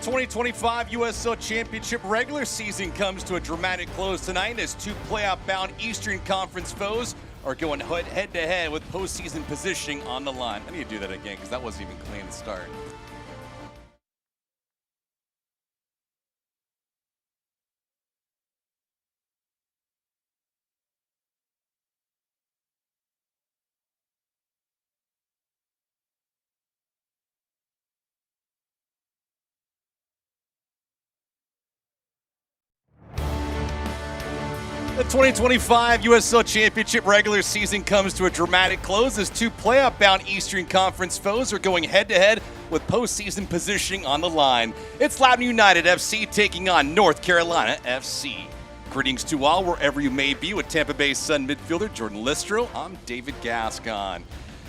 2025 USL Championship regular season comes to a dramatic close tonight as two playoff-bound Eastern Conference foes are going head-to-head with postseason positioning on the line. I need to do that again because that wasn't even clean to start. The 2025 USL Championship regular season comes to a dramatic close as two playoff-bound Eastern Conference foes are going head-to-head with postseason positioning on the line. It's Loudoun United FC taking on North Carolina FC. Greetings to all wherever you may be with Tampa Bay Sun midfielder Jordan Listro. I'm David Gascon.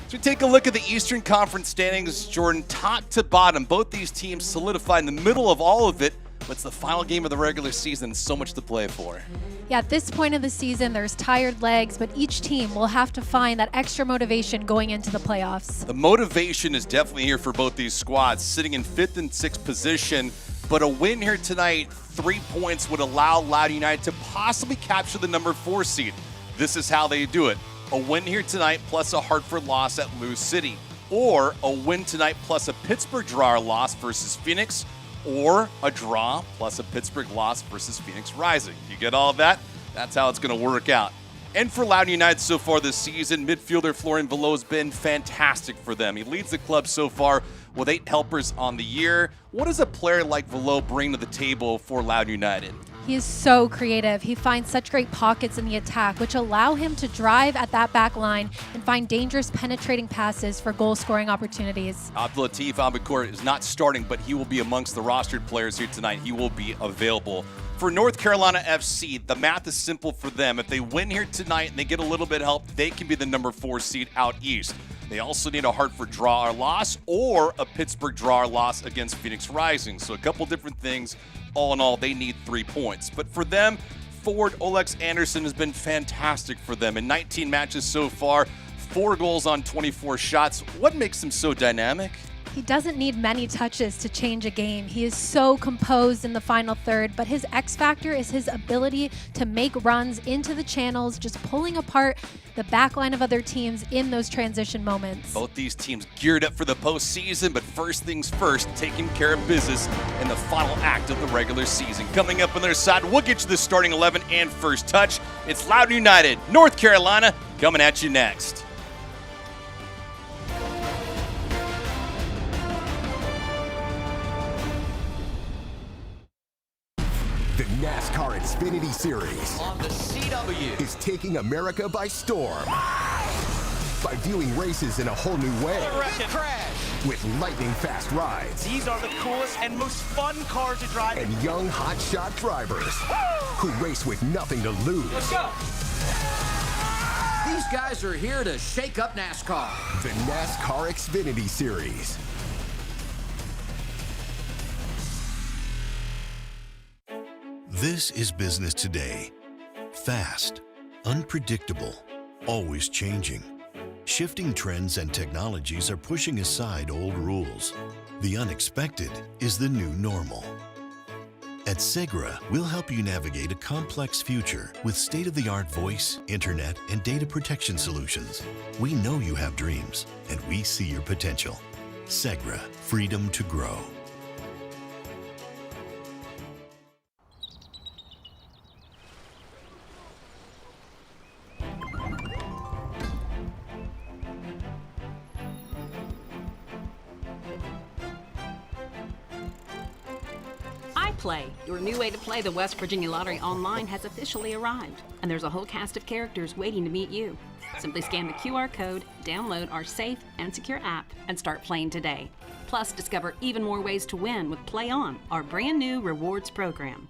As we take a look at the Eastern Conference standings, Jordan, top to bottom, both these teams solidified in the middle of all of it. But it's the final game of the regular season, so much to play for. Yeah, at this point of the season, there's tired legs, but each team will have to find that extra motivation going into the playoffs. The motivation is definitely here for both these squads, sitting in 5th and 6th position. But a win here tonight, 3 points, would allow Loudoun United to possibly capture the number 4 seed. This is how they do it. A win here tonight plus a Hartford loss at Lou City. Or a win tonight plus a Pittsburgh draw or loss versus Phoenix. Or a draw plus a Pittsburgh loss versus Phoenix Rising. You get all of that? That's how it's going to work out. And for Loudoun United so far this season, midfielder Florian Velo has been fantastic for them. He leads the club so far with 8 helpers on the year. What does a player like Velo bring to the table for Loudoun United? He is so creative. He finds such great pockets in the attack, which allow him to drive at that back line and find dangerous penetrating passes for goal-scoring opportunities. Abdulatif Abakour is not starting, but he will be amongst the rostered players here tonight. He will be available. For North Carolina FC, the math is simple for them. If they win here tonight and they get a little bit of help, they can be the number 4 seed out east. They also need a Hartford draw or loss or a Pittsburgh draw or loss against Phoenix Rising. So a couple different things. All in all, they need 3 points. But for them, forward Olex Anderson has been fantastic for them. In 19 matches so far, 4 goals on 24 shots. What makes him so dynamic? He doesn't need many touches to change a game. He is so composed in the final third, but his X factor is his ability to make runs into the channels, just pulling apart the back line of other teams in those transition moments. Both these teams geared up for the postseason, but first things first, taking care of business in the final act of the regular season. Coming up on their side, we'll get you the starting 11 and first touch. It's Loudoun United, North Carolina, coming at you next. The NASCAR Xfinity Series on the CW is taking America by storm by viewing races in a whole new way with lightning-fast rides. These are the coolest and most fun cars to drive. And young, hot-shot drivers who race with nothing to lose. Let's go. These guys are here to shake up NASCAR. The NASCAR Xfinity Series. This is business today. Fast, unpredictable, always changing. Shifting trends and technologies are pushing aside old rules. The unexpected is the new normal. At Segra, we'll help you navigate a complex future with state-of-the-art voice, internet, and data protection solutions. We know you have dreams, and we see your potential. Segra, freedom to grow. Play, your new way to play the West Virginia Lottery online has officially arrived, and there's a whole cast of characters waiting to meet you. Simply scan the QR code, download our safe and secure app, and start playing today. Plus, discover even more ways to win with Play On, our brand new rewards program.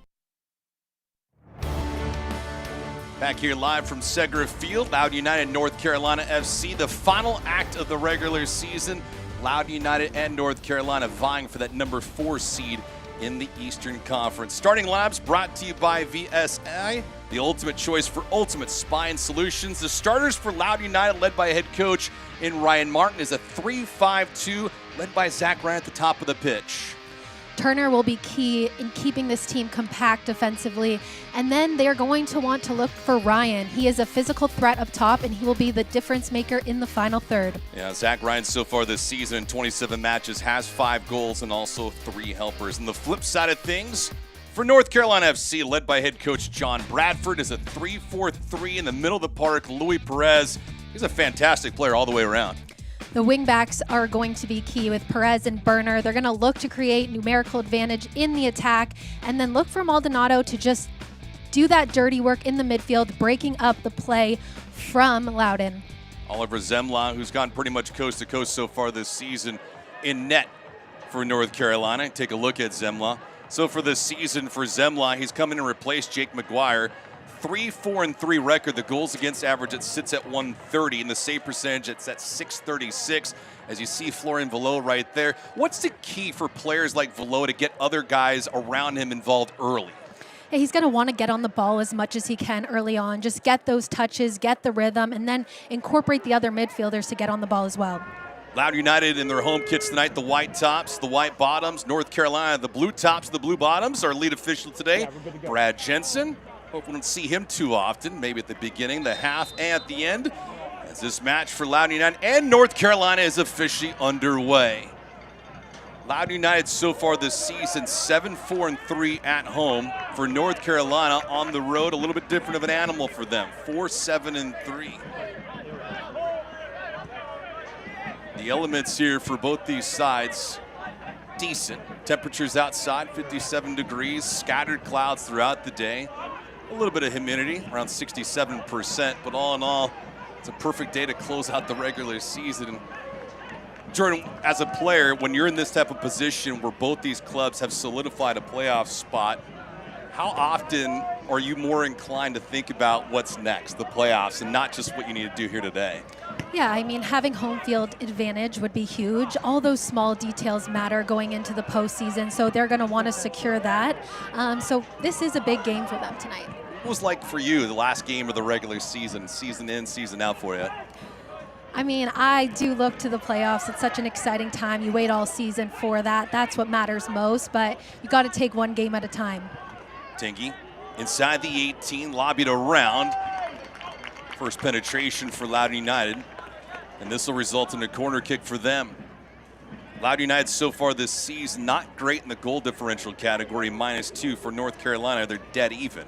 Back here live from Segra Field, Loudoun United, North Carolina FC, the final act of the regular season. Loudoun United and North Carolina vying for that number 4 seed in the Eastern Conference. Starting labs brought to you by VSI, the ultimate choice for ultimate spine solutions. The starters for Loudoun United, led by head coach in Ryan Martin, is a 3-5-2, led by Zach Ryan at the top of the pitch. Turner will be key in keeping this team compact defensively. And then they're going to want to look for Ryan. He is a physical threat up top, and he will be the difference maker in the final third. Yeah, Zach Ryan so far this season in 27 matches has 5 goals and also 3 helpers. And the flip side of things, for North Carolina FC, led by head coach John Bradford, is a 3-4-3 in the middle of the park. Luis Perez, he's a fantastic player all the way around. The wingbacks are going to be key with Perez and Burner. They're going to look to create numerical advantage in the attack and then look for Maldonado to just do that dirty work in the midfield, breaking up the play from Loudoun. Oliver Zemla, who's gone pretty much coast to coast so far this season, in net for North Carolina. Take a look at Zemla. So for this season for Zemla, he's come in and replaced Jake McGuire. 3-4-3 record. The goals against average, it sits at 130, and the save percentage, it's at 636. As you see Florian Velo right there. What's the key for players like Velo to get other guys around him involved early? Yeah, he's going to want to get on the ball as much as he can early on. Just get those touches, get the rhythm, and then incorporate the other midfielders to get on the ball as well. Loudoun United in their home kits tonight, the white tops, the white bottoms. North Carolina, the blue tops, the blue bottoms. Our lead official today, Brad Jensen. Hope we don't see him too often, maybe at the beginning, the half, and at the end, as this match for Loudoun United and North Carolina is officially underway. Loudoun United so far this season, 7-4-3 at home. For North Carolina on the road, a little bit different of an animal for them, 4-7-3. The elements here for both these sides, decent. Temperatures outside, 57 degrees, scattered clouds throughout the day. A little bit of humidity, around 67%, but all in all, it's a perfect day to close out the regular season. Jordan, as a player, when you're in this type of position where both these clubs have solidified a playoff spot, how often are you more inclined to think about what's next, the playoffs, and not just what you need to do here today? Yeah, I mean, having home field advantage would be huge. All those small details matter going into the postseason, so they're going to want to secure that. So this is a big game for them tonight. What was like for you, the last game of the regular season, season in, season out for you? I mean, I do look to the playoffs. It's such an exciting time. You wait all season for that. That's what matters most, but you got to take one game at a time. Tinky inside the 18, lobbied around. First penetration for Loudoun United, and this will result in a corner kick for them. Loudoun United so far this season, not great in the goal differential category, -2 for North Carolina. They're dead even.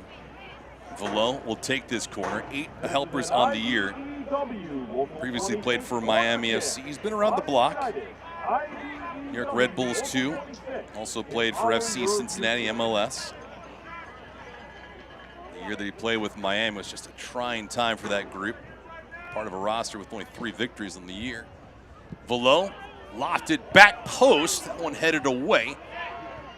Velo will take this corner, 8 helpers on the year. Previously played for Miami FC. He's been around the block. New York Red Bulls too. Also played for FC Cincinnati MLS. The year that he played with Miami was just a trying time for that group. Part of a roster with only 3 victories in the year. Velo lofted back post. That one headed away.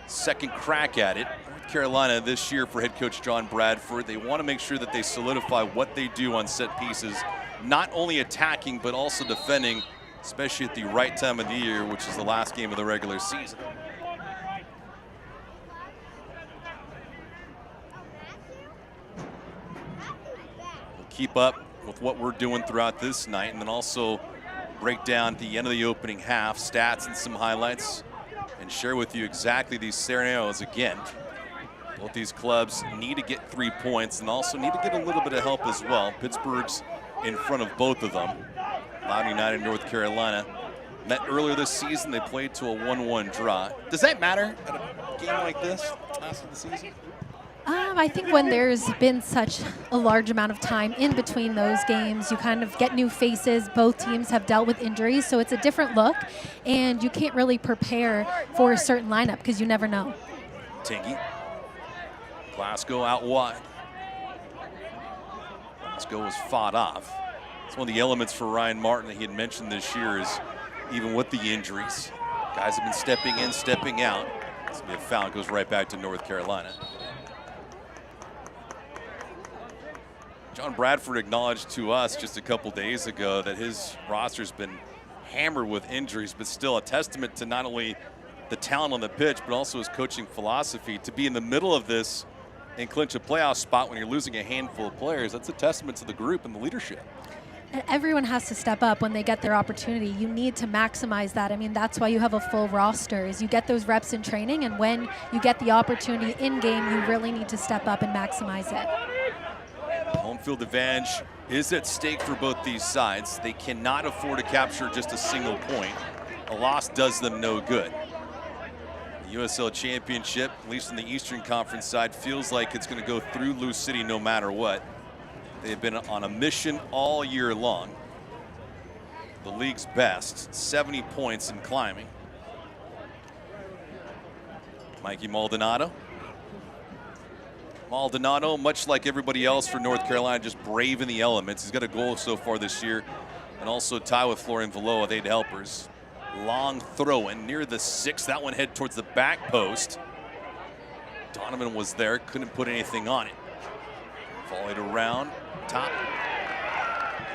Second crack at it. North Carolina this year for head coach John Bradford, they want to make sure that they solidify what they do on set pieces, not only attacking but also defending, especially at the right time of the year, which is the last game of the regular season. We'll keep up with what we're doing throughout this night and then also break down at the end of the opening half stats and some highlights and share with you exactly these scenarios again. Both these clubs need to get 3 points and also need to get a little bit of help as well. Pittsburgh's in front of both of them. Loudoun United and North Carolina met earlier this season. They played to a 1-1 draw. Does that matter at a game like this, last of the season? I think when there's been such a large amount of time in between those games, you kind of get new faces. Both teams have dealt with injuries, so it's a different look, and you can't really prepare for a certain lineup because you never know. Tingy. Glasgow out wide. Glasgow was fought off. It's one of the elements for Ryan Martin that he had mentioned this year is even with the injuries, guys have been stepping in, stepping out. It's going to be a foul. It goes right back to North Carolina. John Bradford acknowledged to us just a couple days ago that his roster's been hammered with injuries, but still a testament to not only the talent on the pitch, but also his coaching philosophy. To be in the middle of this and clinch a playoff spot when you're losing a handful of players, that's a testament to the group and the leadership. And everyone has to step up when they get their opportunity. You need to maximize that. I mean, that's why you have a full roster, is you get those reps in training, and when you get the opportunity in game, you really need to step up and maximize it. Home field advantage is at stake for both these sides. They cannot afford to capture just a single point. A loss does them no good. The USL Championship, at least in the Eastern Conference side, feels like it's going to go through Lou City no matter what. They've been on a mission all year long. The league's best, 70 points and climbing. Mikey Maldonado. Maldonado, much like everybody else for North Carolina, just braving the elements. He's got a goal so far this year, and also tie with Florian Velo with 8 helpers. Long throw in near the 6. That one head towards the back post. Donovan was there, couldn't put anything on it. Volleyed around, top.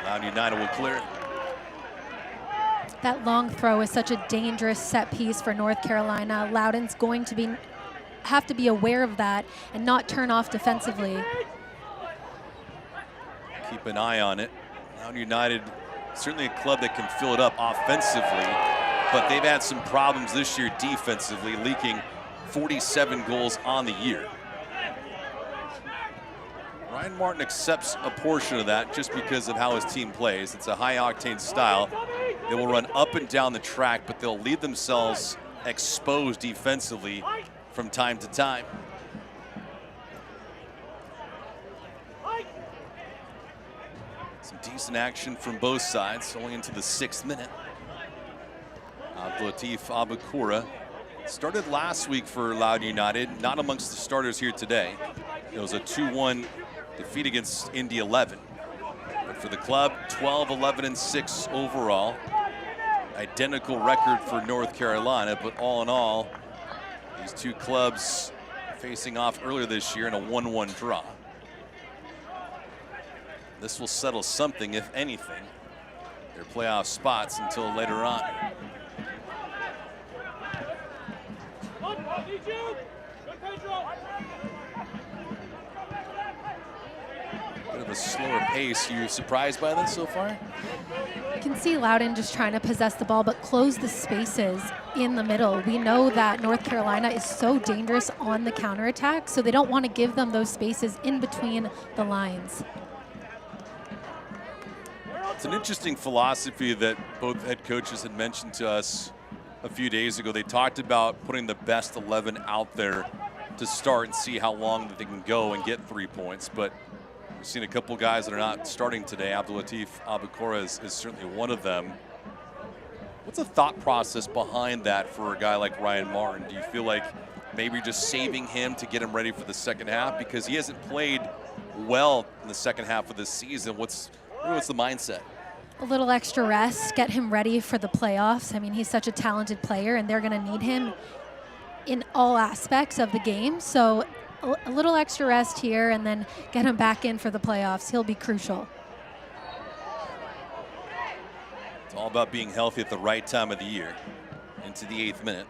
Loudoun United will clear it. That long throw is such a dangerous set piece for North Carolina. Loudoun's going to have to be aware of that and not turn off defensively. Keep an eye on it. Loudoun United, certainly a club that can fill it up offensively, but they've had some problems this year defensively, leaking 47 goals on the year. Ryan Martin accepts a portion of that just because of how his team plays. It's a high-octane style. They will run up and down the track, but they'll leave themselves exposed defensively from time to time. Some decent action from both sides, only into the 6th minute. Abdulatif Abukura started last week for Loudoun United, not amongst the starters here today. It was a 2-1 defeat against Indy 11. But for the club, 12-11-6 overall. Identical record for North Carolina, but all in all, these two clubs facing off earlier this year in a 1-1 draw. This will settle something, if anything, their playoff spots until later on. Bit of a slower pace. You surprised by this so far? You can see Loudoun just trying to possess the ball, but close the spaces in the middle. We know that North Carolina is so dangerous on the counterattack, so they don't want to give them those spaces in between the lines. It's an interesting philosophy that both head coaches had mentioned to us a few days ago. They talked about putting the best 11 out there to start and see how long that they can go and get 3 points. But we've seen a couple guys that are not starting today. Abdulatif Abukura is certainly one of them. What's the thought process behind that for a guy like Ryan Martin? Do you feel like maybe you're just saving him to get him ready for the second half? Because he hasn't played well in the second half of this season. What's the mindset? A little extra rest, get him ready for the playoffs. I mean, he's such a talented player, and they're going to need him in all aspects of the game. So a little extra rest here, and then get him back in for the playoffs. He'll be crucial. It's all about being healthy at the right time of the year. Into the 8th minute.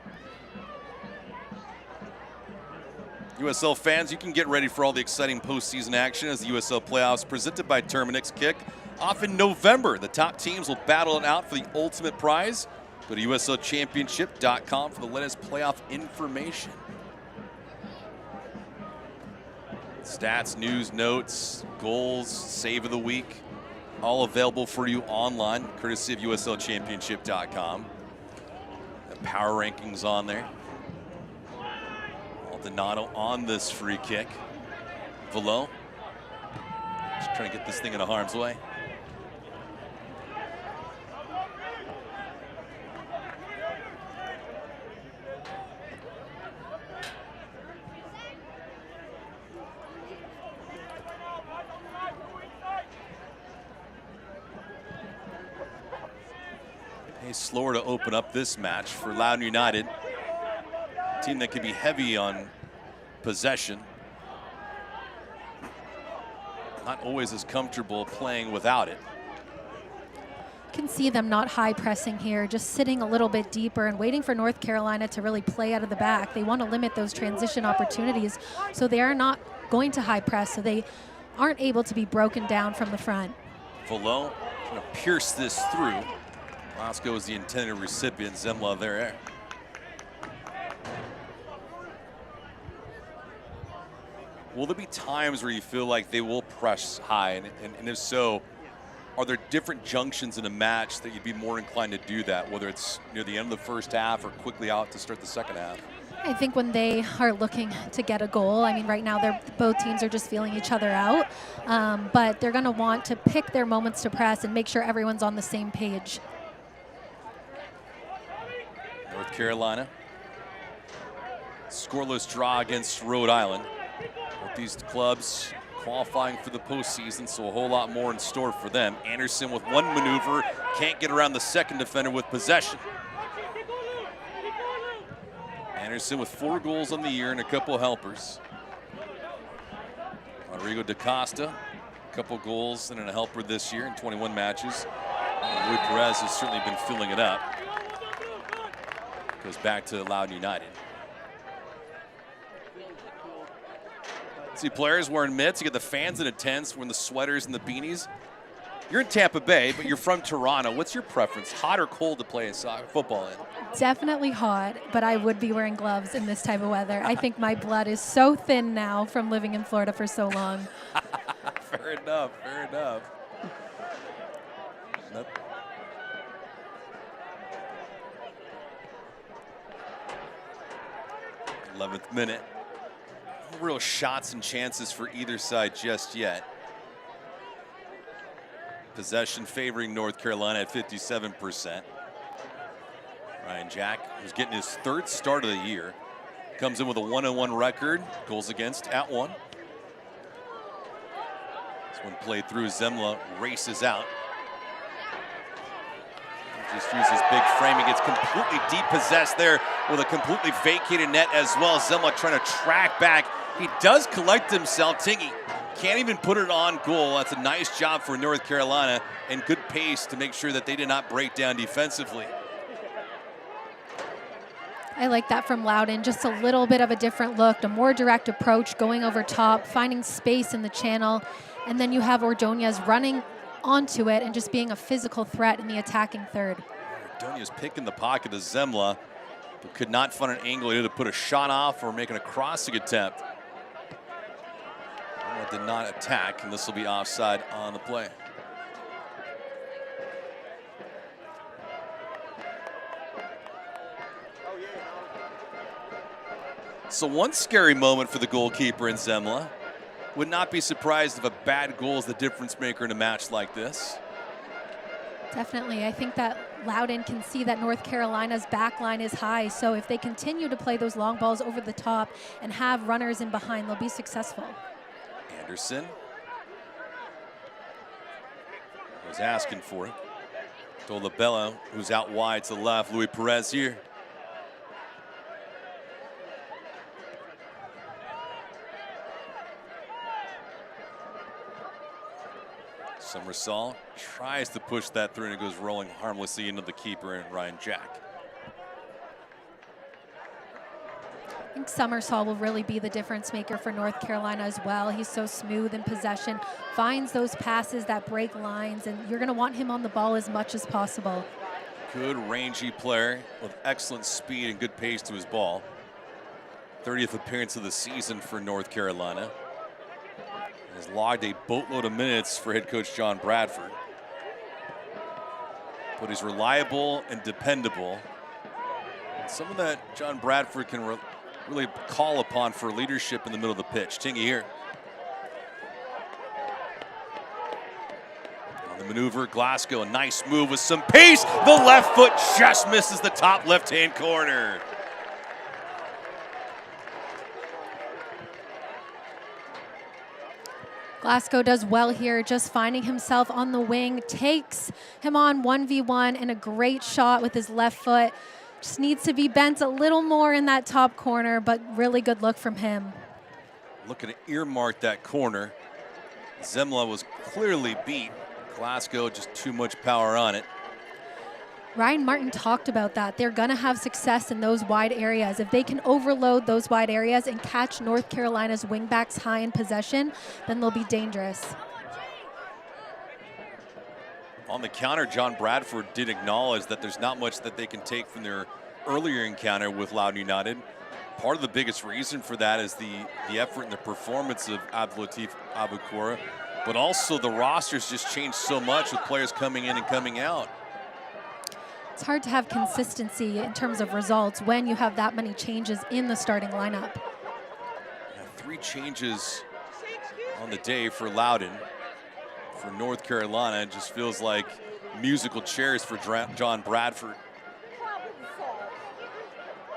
USL fans, you can get ready for all the exciting postseason action as the USL playoffs presented by Terminix kick off in November. The top teams will battle it out for the ultimate prize. Go to USLChampionship.com for the latest playoff information. Stats, news, notes, goals, save of the week, all available for you online, courtesy of USLChampionship.com. The power rankings on there. Maldonado on this free kick. Velo just trying to get this thing into harm's way. Slower to open up this match for Loudoun United. A team that can be heavy on possession. Not always as comfortable playing without it. You can see them not high pressing here, just sitting a little bit deeper and waiting for North Carolina to really play out of the back. They want to limit those transition opportunities, so they are not going to high press, so they aren't able to be broken down from the front. Velo Gonna pierce this through. Glasgow is the intended recipient. Zemla there. Will there be times where you feel like they will press high? And if so, are there different junctions in a match that you'd be more inclined to do that, whether it's near the end of the first half or quickly out to start the second half? I think when they are looking to get a goal, I mean, right now both teams are just feeling each other out, but they're going to want to pick their moments to press and make sure everyone's on the same page. North Carolina, scoreless draw against Rhode Island. Both these clubs qualifying for the postseason, so a whole lot more in store for them. Anderson with one maneuver, can't get around the second defender with possession. Anderson with 4 goals on the year and a couple helpers. Rodrigo da Costa, a couple goals and a helper this year in 21 matches. Luis Perez has certainly been filling it up. Goes back to Loudoun United. See players wearing mitts. You get the fans in attendance wearing the sweaters and the beanies. You're in Tampa Bay, but you're from Toronto. What's your preference, hot or cold to play football in? Definitely hot, but I would be wearing gloves in this type of weather. I think my blood is so thin now from living in Florida for so long. Fair enough, fair enough. Nope. th minute. No real shots and chances for either side just yet. Possession favoring North Carolina at 57%. Ryan Jack, who's getting his 3rd start of the year, comes in with a 1-1 record, goals against at 1. This one played through. Zemla races out. Just uses big frame. He gets completely depossessed there with a completely vacated net as well. Zemla trying to track back. He does collect himself. Tingy can't even put it on goal. That's a nice job for North Carolina and good pace to make sure that they did not break down defensively. I like that from Loudoun. Just a little bit of a different look, a more direct approach, going over top, finding space in the channel. And then you have Ordonez running onto it and just being a physical threat in the attacking third. Ordonez picking the pocket of Zemla, but could not find an angle either to put a shot off or making a crossing attempt. Zemla did not attack, and this will be offside on the play. So one scary moment for the goalkeeper in Zemla. Would not be surprised if a bad goal is the difference maker in a match like this. Definitely. I think that Loudoun can see that North Carolina's back line is high. So if they continue to play those long balls over the top and have runners in behind, they'll be successful. Anderson was asking for it. Dolabella, who's out wide to the left. Luis Perez here. Somersault tries to push that through and it goes rolling harmlessly into the keeper and Ryan Jack. I think Somersault will really be the difference maker for North Carolina as well. He's so smooth in possession, finds those passes that break lines, and you're going to want him on the ball as much as possible. Good rangy player with excellent speed and good pace to his ball. 30th appearance of the season for North Carolina. Has logged a boatload of minutes for head coach John Bradford. But he's reliable and dependable. And someone that John Bradford can really call upon for leadership in the middle of the pitch. Tingy here. On the maneuver, Glasgow, a nice move with some pace. The left foot just misses the top left-hand corner. Glasgow does well here, just finding himself on the wing, takes him on 1v1 and a great shot with his left foot. Just needs to be bent a little more in that top corner, but really good look from him. Looking to earmark that corner. Zemla was clearly beat. Glasgow just too much power on it. Ryan Martin talked about that. They're going to have success in those wide areas. If they can overload those wide areas and catch North Carolina's wingbacks high in possession, then they'll be dangerous. On the counter, John Bradford did acknowledge that there's not much that they can take from their earlier encounter with Loudoun United. Part of the biggest reason for that is the effort and the performance of Abdulatif Abukora, but also the roster's just changed so much with players coming in and coming out. It's hard to have consistency in terms of results when you have that many changes in the starting lineup. Yeah, 3 changes on the day for Loudoun. For North Carolina, it just feels like musical chairs for John Bradford.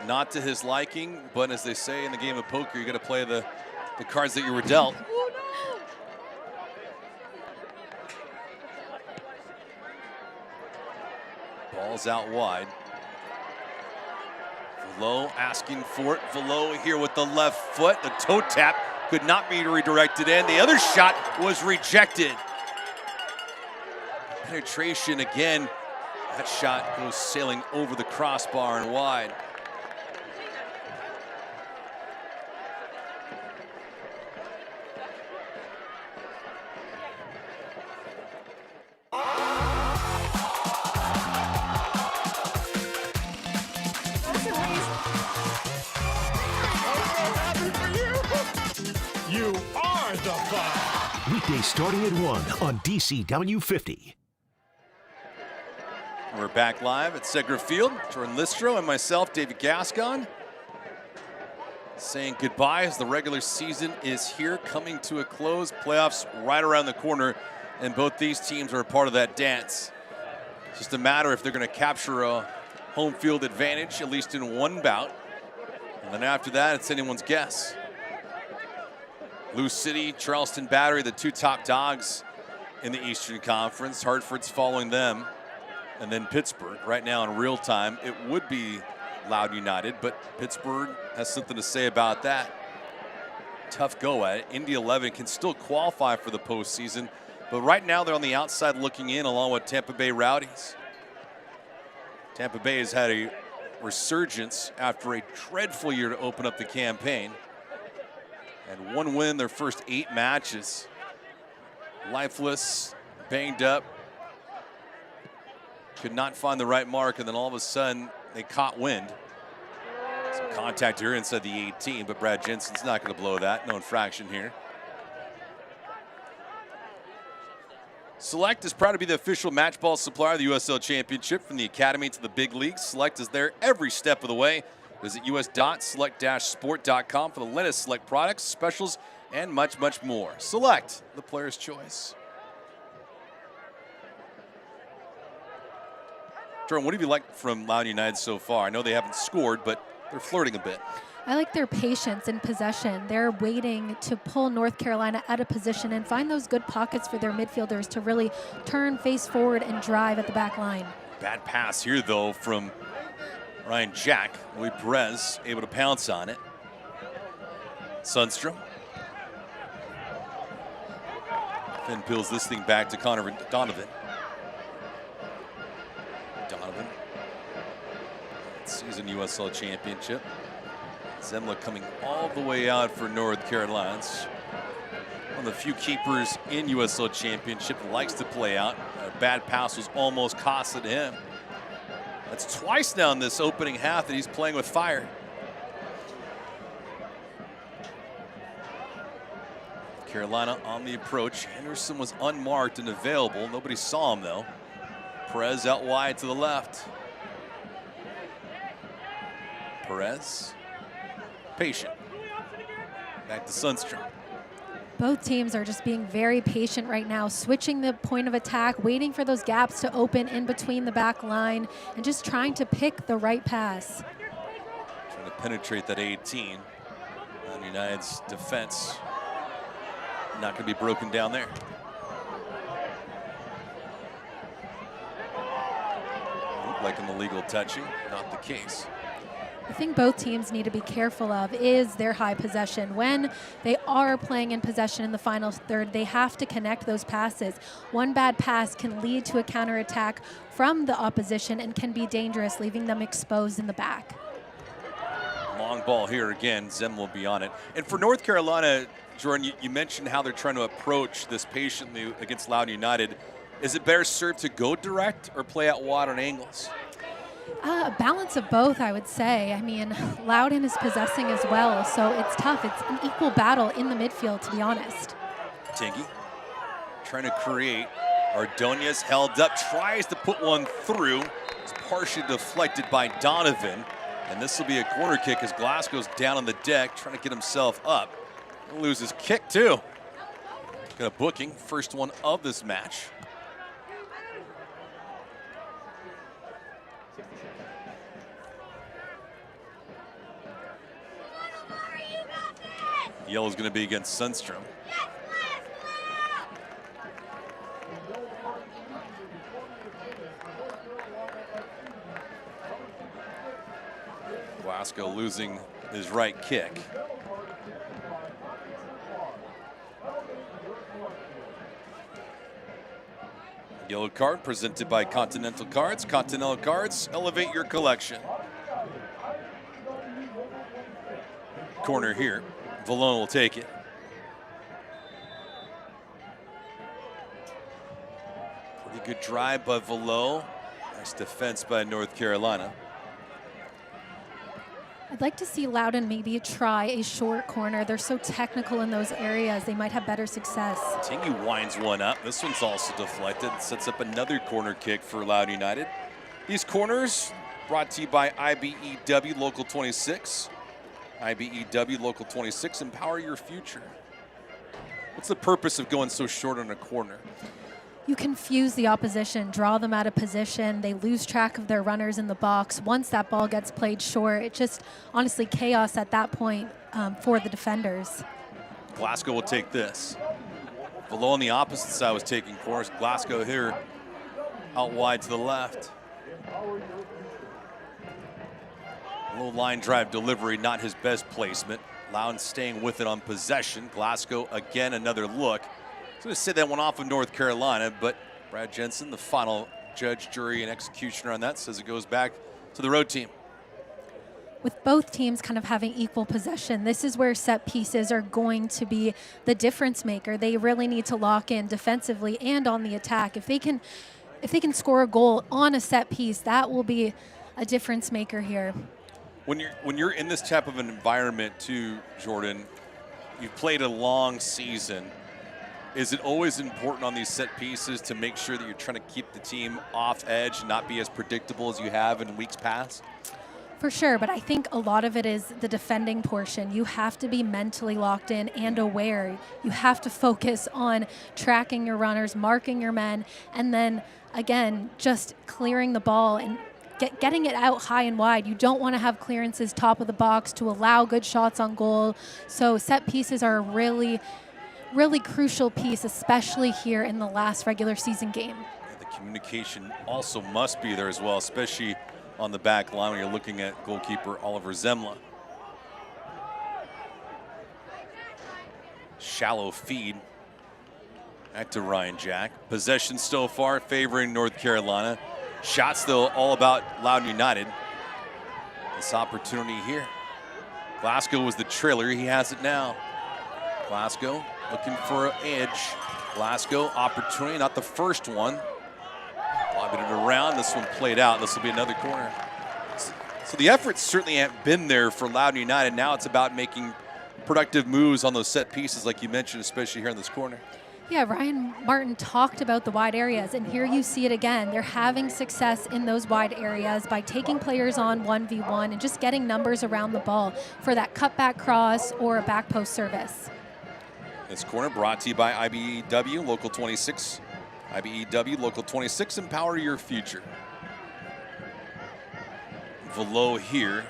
Not to his liking, but as they say in the game of poker, you got to play the cards that you were dealt. Ball's out wide. Velo asking for it. Velo here with the left foot. The toe tap could not be redirected in. The other shot was rejected. Penetration again. That shot goes sailing over the crossbar and wide. You are the fun. Weekday starting at 1 on DCW 50. We're back live at Segra Field. Jordan Listro and myself, David Gascon, saying goodbye as the regular season is here, coming to a close. Playoffs right around the corner, and both these teams are a part of that dance. It's just a matter if they're going to capture a home field advantage, at least in one bout. And then after that, it's anyone's guess. Lou City, Charleston Battery, the 2 top dogs in the Eastern Conference. Hartford's following them. And then Pittsburgh. Right now in real time, it would be Loudoun United, but Pittsburgh has something to say about that. Tough go at it. Indy 11 can still qualify for the postseason, but right now they're on the outside looking in along with Tampa Bay Rowdies. Tampa Bay has had a resurgence after a dreadful year to open up the campaign. And 1 win their first 8 matches. Lifeless, banged up. Could not find the right mark, and then all of a sudden they caught wind. Some contact here inside the 18, but Brad Jensen's not going to blow that. No infraction here. Select is proud to be the official match ball supplier of the USL Championship. From the Academy to the big leagues, Select is there every step of the way. Visit us.select-sport.com for the latest Select products, specials, and much, much more. Select, the player's choice. Jordan, what have you liked from Loudoun United so far? I know they haven't scored, but they're flirting a bit. I like their patience in possession. They're waiting to pull North Carolina out of position and find those good pockets for their midfielders to really turn, face forward, and drive at the back line. Bad pass here, though, from Ryan Jack. Louis Perez able to pounce on it. Sundstrom. Then peels this thing back to Connor Donovan. Season USL Championship. Zemla coming all the way out for North Carolina. It's one of the few keepers in USL Championship that likes to play out. A bad pass was almost costed him. That's twice now in this opening half that he's playing with fire. Carolina on the approach. Henderson was unmarked and available. Nobody saw him though. Perez out wide to the left. Perez, patient. Back to Sundstrom. Both teams are just being very patient right now, switching the point of attack, waiting for those gaps to open in between the back line, and just trying to pick the right pass. Trying to penetrate that 18. And United's defense not going to be broken down there. Looked like an illegal touching, not the case. The thing both teams need to be careful of is their high possession. When they are playing in possession in the final third, they have to connect those passes. One bad pass can lead to a counterattack from the opposition and can be dangerous, leaving them exposed in the back. Long ball here again. Zem will be on it. And for North Carolina, Jordan, you mentioned how they're trying to approach this patiently against Loudoun United. Is it better served to go direct or play out wide on angles? A balance of both, I would say. I mean, Loudoun is possessing as well, so it's tough. It's an equal battle in the midfield, to be honest. Tinky trying to create. Ordonez held up, tries to put one through. It's partially deflected by Donovan. And this will be a corner kick as Glasgow's down on the deck, trying to get himself up. He'll lose his kick, too. Got a booking, first one of this match. Yellow's going to be against Sundstrom. Glasgow losing his right kick. Yellow card presented by Continental Cards. Continental Cards, elevate your collection. Corner here. Valone will take it. Pretty good drive by Valo. Nice defense by North Carolina. I'd like to see Loudoun maybe try a short corner. They're so technical in those areas. They might have better success. Tingy winds one up. This one's also deflected. Sets up another corner kick for Loudoun United. These corners brought to you by IBEW Local 26. IBEW Local 26, empower your future. What's the purpose of going so short on a corner? You confuse the opposition, draw them out of position. They lose track of their runners in the box. Once that ball gets played short, it's just honestly chaos at that point for the defenders. Glasgow will take this. Below on the opposite side was taking corners. Glasgow here out wide to the left. Low line drive delivery, not his best placement. Loudoun staying with it on possession. Glasgow again, another look. I was going to say that one off of North Carolina, but Brad Jensen, the final judge, jury, and executioner on that, says it goes back to the road team. With both teams kind of having equal possession, this is where set pieces are going to be the difference maker. They really need to lock in defensively and on the attack. If they can score a goal on a set piece, that will be a difference maker here. When you're in this type of an environment too, Jordan, you've played a long season. Is it always important on these set pieces to make sure that you're trying to keep the team off edge and not be as predictable as you have in weeks past? For sure, but I think a lot of it is the defending portion. You have to be mentally locked in and aware. You have to focus on tracking your runners, marking your men, and then, again, just clearing the ball and getting it out high and wide. You don't want to have clearances top of the box to allow good shots on goal. So set pieces are a really crucial piece, especially here in the last regular season game. The communication also must be there as well, especially on the back line when you're looking at goalkeeper Oliver Zemla. Shallow feed. Back to Ryan Jack. Possession so far favoring North Carolina. Shots, though, all about Loudoun United. This opportunity here. Glasgow was the trailer. He has it now. Glasgow looking for an edge. Glasgow, opportunity, not the first one. Lobbing it around. This one played out. This will be another corner. So the efforts certainly haven't been there for Loudoun United. Now it's about making productive moves on those set pieces, like you mentioned, especially here in this corner. Yeah, Ryan Martin talked about the wide areas, and here you see it again. They're having success in those wide areas by taking players on 1v1 and just getting numbers around the ball for that cutback cross or a back post service. This corner brought to you by IBEW Local 26. IBEW Local 26, empower your future. Valo here.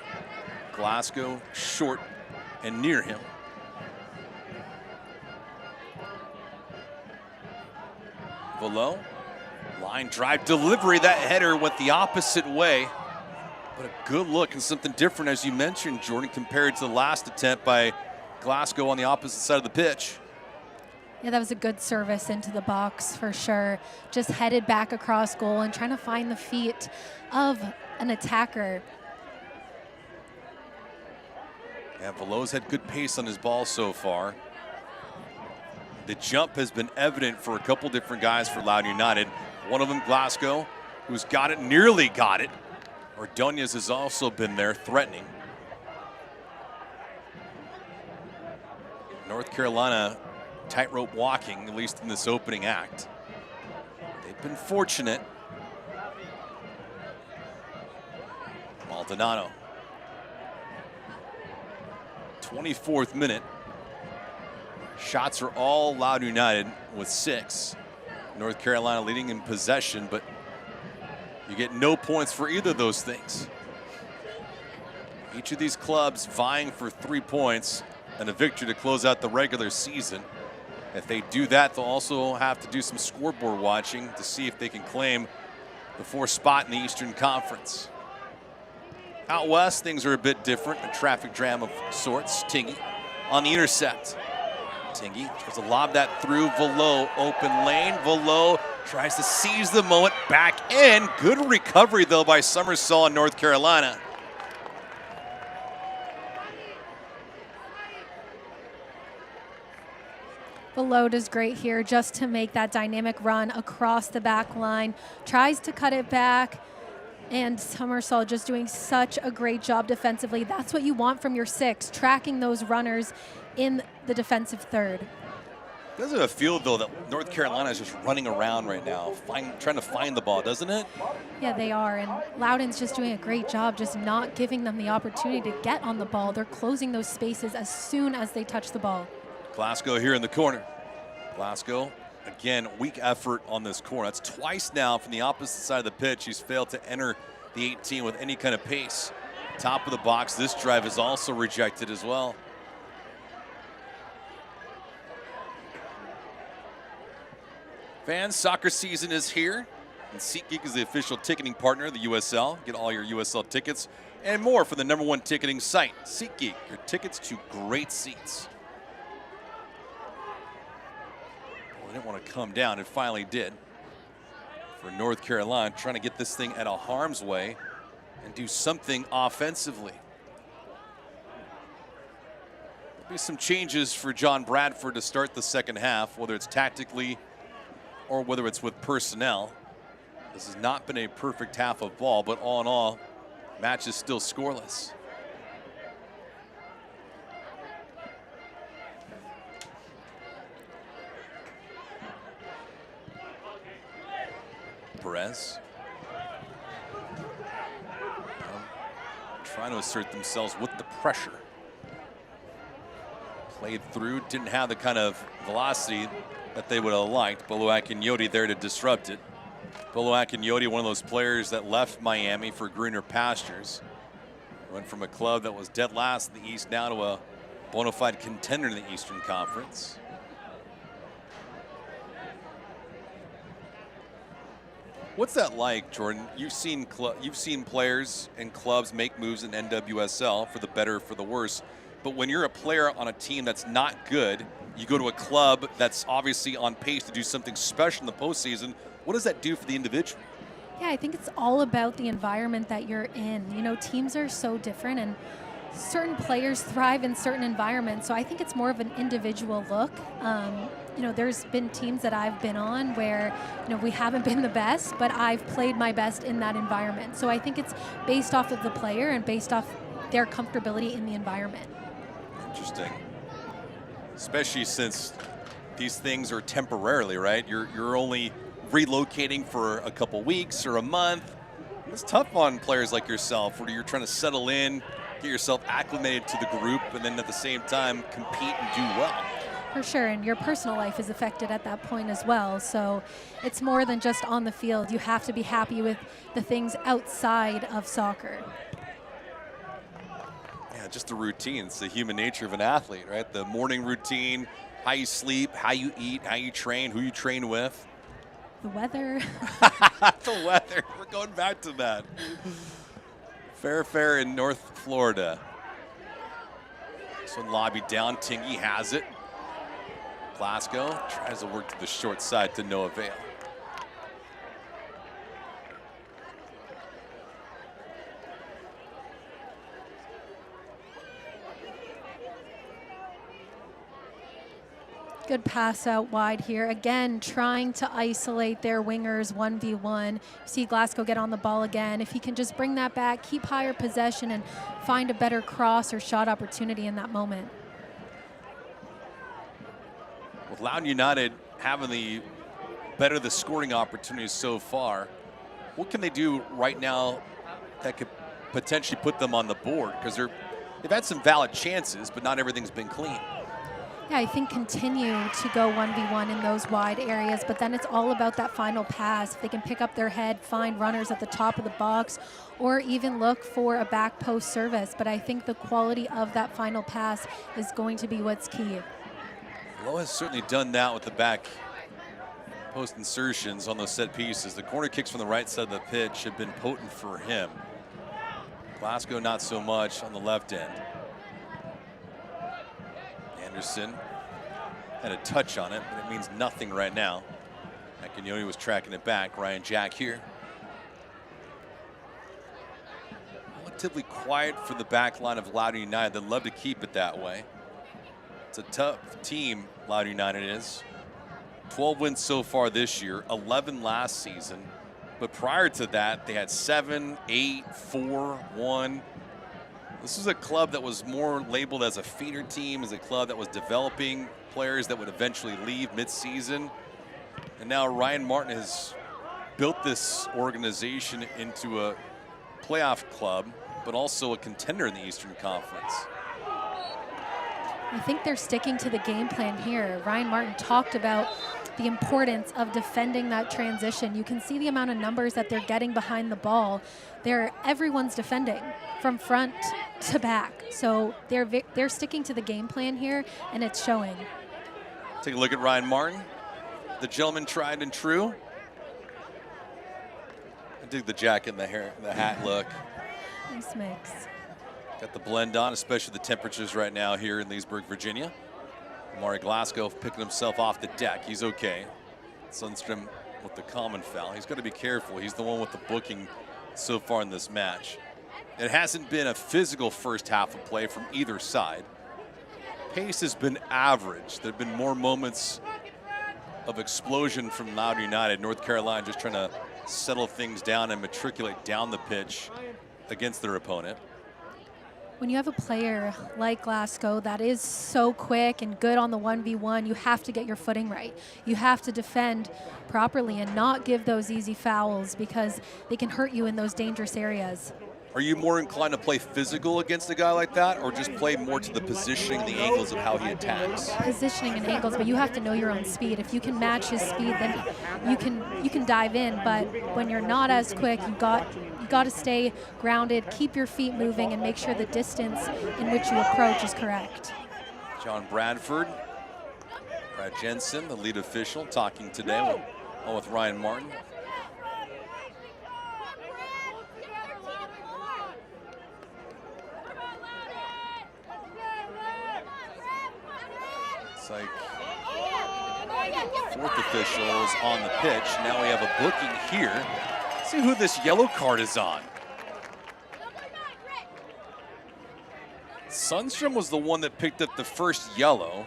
Glasgow short and near him. Valo, line drive delivery. That header went the opposite way. But a good look and something different, as you mentioned, Jordan, compared to the last attempt by Glasgow on the opposite side of the pitch. Yeah, that was a good service into the box for sure. Just headed back across goal and trying to find the feet of an attacker. Yeah, Valo's had good pace on his ball so far. The jump has been evident for a couple different guys for Loudoun United. One of them, Glasgow, who's got it, nearly got it. Ordonez has also been there threatening. North Carolina tightrope walking, at least in this opening act. They've been fortunate. Maldonado. 24th minute. Shots are all Loudoun United with 6. North Carolina leading in possession, but you get no points for either of those things. Each of these clubs vying for 3 points and a victory to close out the regular season. If they do that, they'll also have to do some scoreboard watching to see if they can claim the 4th spot in the Eastern Conference. Out west, things are a bit different. A traffic jam of sorts. Tingey on the intercept. Tingey tries to lob that through. Velo, open lane. Velo tries to seize the moment. Back in. Good recovery, though, by Summersall in North Carolina. Velo does great here just to make that dynamic run across the back line. Tries to cut it back. And Summersall just doing such a great job defensively. That's what you want from your 6, tracking those runners in the defensive third. Doesn't it feel, though, that North Carolina is just running around right now, trying to find the ball, doesn't it? Yeah, they are. And Loudoun's just doing a great job just not giving them the opportunity to get on the ball. They're closing those spaces as soon as they touch the ball. Glasgow here in the corner. Glasgow, again, weak effort on this corner. That's twice now from the opposite side of the pitch. He's failed to enter the 18 with any kind of pace. Top of the box, this drive is also rejected as well. Fans, soccer season is here, and SeatGeek is the official ticketing partner of the USL. Get all your USL tickets and more for the #1 ticketing site, SeatGeek, your tickets to great seats. Well, it didn't want to come down. It finally did. For North Carolina, trying to get this thing out of harm's way and do something offensively. There'll be some changes for John Bradford to start the second half, whether it's tactically or whether it's with personnel. This has not been a perfect half of ball, but all in all, match is still scoreless. Perez. Trying to assert themselves with the pressure. Played through, didn't have the kind of velocity that they would have liked. Bolo Akinyoti there to disrupt it. Bolo Akinyoti, one of those players that left Miami for greener pastures. Went from a club that was dead last in the East now to a bona fide contender in the Eastern Conference. What's that like, Jordan? You've seen players and clubs make moves in NWSL for the better, for the worse. But when you're a player on a team that's not good, you go to a club that's obviously on pace to do something special in the postseason. What does that do for the individual? Yeah, I think it's all about the environment that you're in. You know, teams are so different and certain players thrive in certain environments. So I think it's more of an individual look. You know, there's been teams that I've been on where, you know, we haven't been the best, but I've played my best in that environment. So I think it's based off of the player and based off their comfortability in the environment. Interesting. Especially since these things are temporarily, right? You're only relocating for a couple weeks or a month. It's tough on players like yourself where you're trying to settle in, get yourself acclimated to the group, and then at the same time compete and do well. For sure, and your personal life is affected at that point as well. So it's more than just on the field. You have to be happy with the things outside of soccer. Yeah, just the routine. It's the human nature of an athlete, right? The morning routine, how you sleep, how you eat, how you train, who you train with. The weather. The weather. We're going back to that. Fair in North Florida. This one lobbied down. Tingey has it. Glasgow tries to work to the short side to no avail. Good pass out wide here. Again, trying to isolate their wingers 1v1. See Glasgow get on the ball again. If he can just bring that back, keep higher possession, and find a better cross or shot opportunity in that moment. With Loudoun United having the scoring opportunities so far, what can they do right now that could potentially put them on the board? Because they've had some valid chances, but not everything's been clean. Yeah, I think continue to go 1v1 in those wide areas, but then it's all about that final pass. If they can pick up their head, find runners at the top of the box, or even look for a back post service. But I think the quality of that final pass is going to be what's key. Lowe has certainly done that with the back post insertions on those set pieces. The corner kicks from the right side of the pitch have been potent for him. Glasgow not so much on the left end. Anderson had a touch on it, but it means nothing right now. Akinyoni was tracking it back. Ryan Jack here. Relatively quiet for the back line of Loudoun United. They'd love to keep it that way. It's a tough team, Loudoun United is. 12 wins so far this year, 11 last season. But prior to that, they had 7, 8, 4, 1. This is a club that was more labeled as a feeder team, as a club that was developing players that would eventually leave mid-season. And now Ryan Martin has built this organization into a playoff club, but also a contender in the Eastern Conference. I think they're sticking to the game plan here. Ryan Martin talked about the importance of defending that transition. You can see the amount of numbers that they're getting behind the ball. Everyone's defending from front to back. So they're sticking to the game plan here, and it's showing. Take a look at Ryan Martin, the gentleman tried and true. I dig the jacket and the hair, the hat look. Nice mix. Got the blend on, especially the temperatures right now here in Leesburg, Virginia. Amari Glasgow picking himself off the deck. He's okay. Sundstrom with the common foul. He's got to be careful. He's the one with the booking so far in this match. It hasn't been a physical first half of play from either side. Pace has been average. There have been more moments of explosion from Loudoun United. North Carolina just trying to settle things down and matriculate down the pitch against their opponent. When you have a player like Glasgow that is so quick and good on the 1v1, you have to get your footing right. You have to defend properly and not give those easy fouls, because they can hurt you in those dangerous areas. Are you more inclined to play physical against a guy like that, or just play more to the positioning, the angles of how he attacks? Positioning and angles, but you have to know your own speed. If you can match his speed, then you can dive in. But when you're not as quick, you got to stay grounded, keep your feet moving, and make sure the distance in which you approach is correct. John Bradford, Brad Jensen, the lead official, talking today with Ryan Martin. It's like fourth official is on the pitch. Now we have a booking here. See who this yellow card is on. Sundstrom was the one that picked up the first yellow.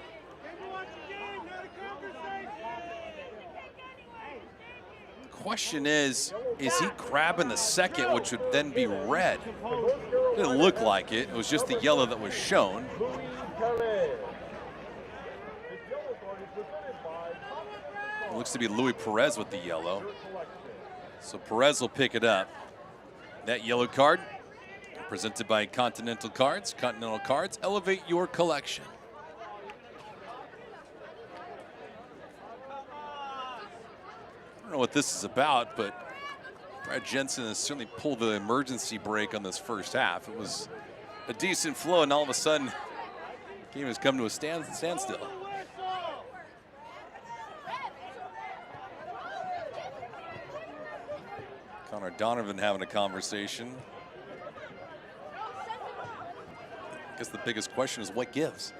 Question is he grabbing the second, which would then be red? It didn't look like it. It was just the yellow that was shown. It looks to be Louis Perez with the yellow. So Perez will pick it up. That yellow card presented by Continental Cards. Continental Cards, elevate your collection. I don't know what this is about, but Brad Jensen has certainly pulled the emergency brake on this first half. It was a decent flow, and all of a sudden, the game has come to a standstill. Connor Donovan having a conversation. I guess the biggest question is what gives?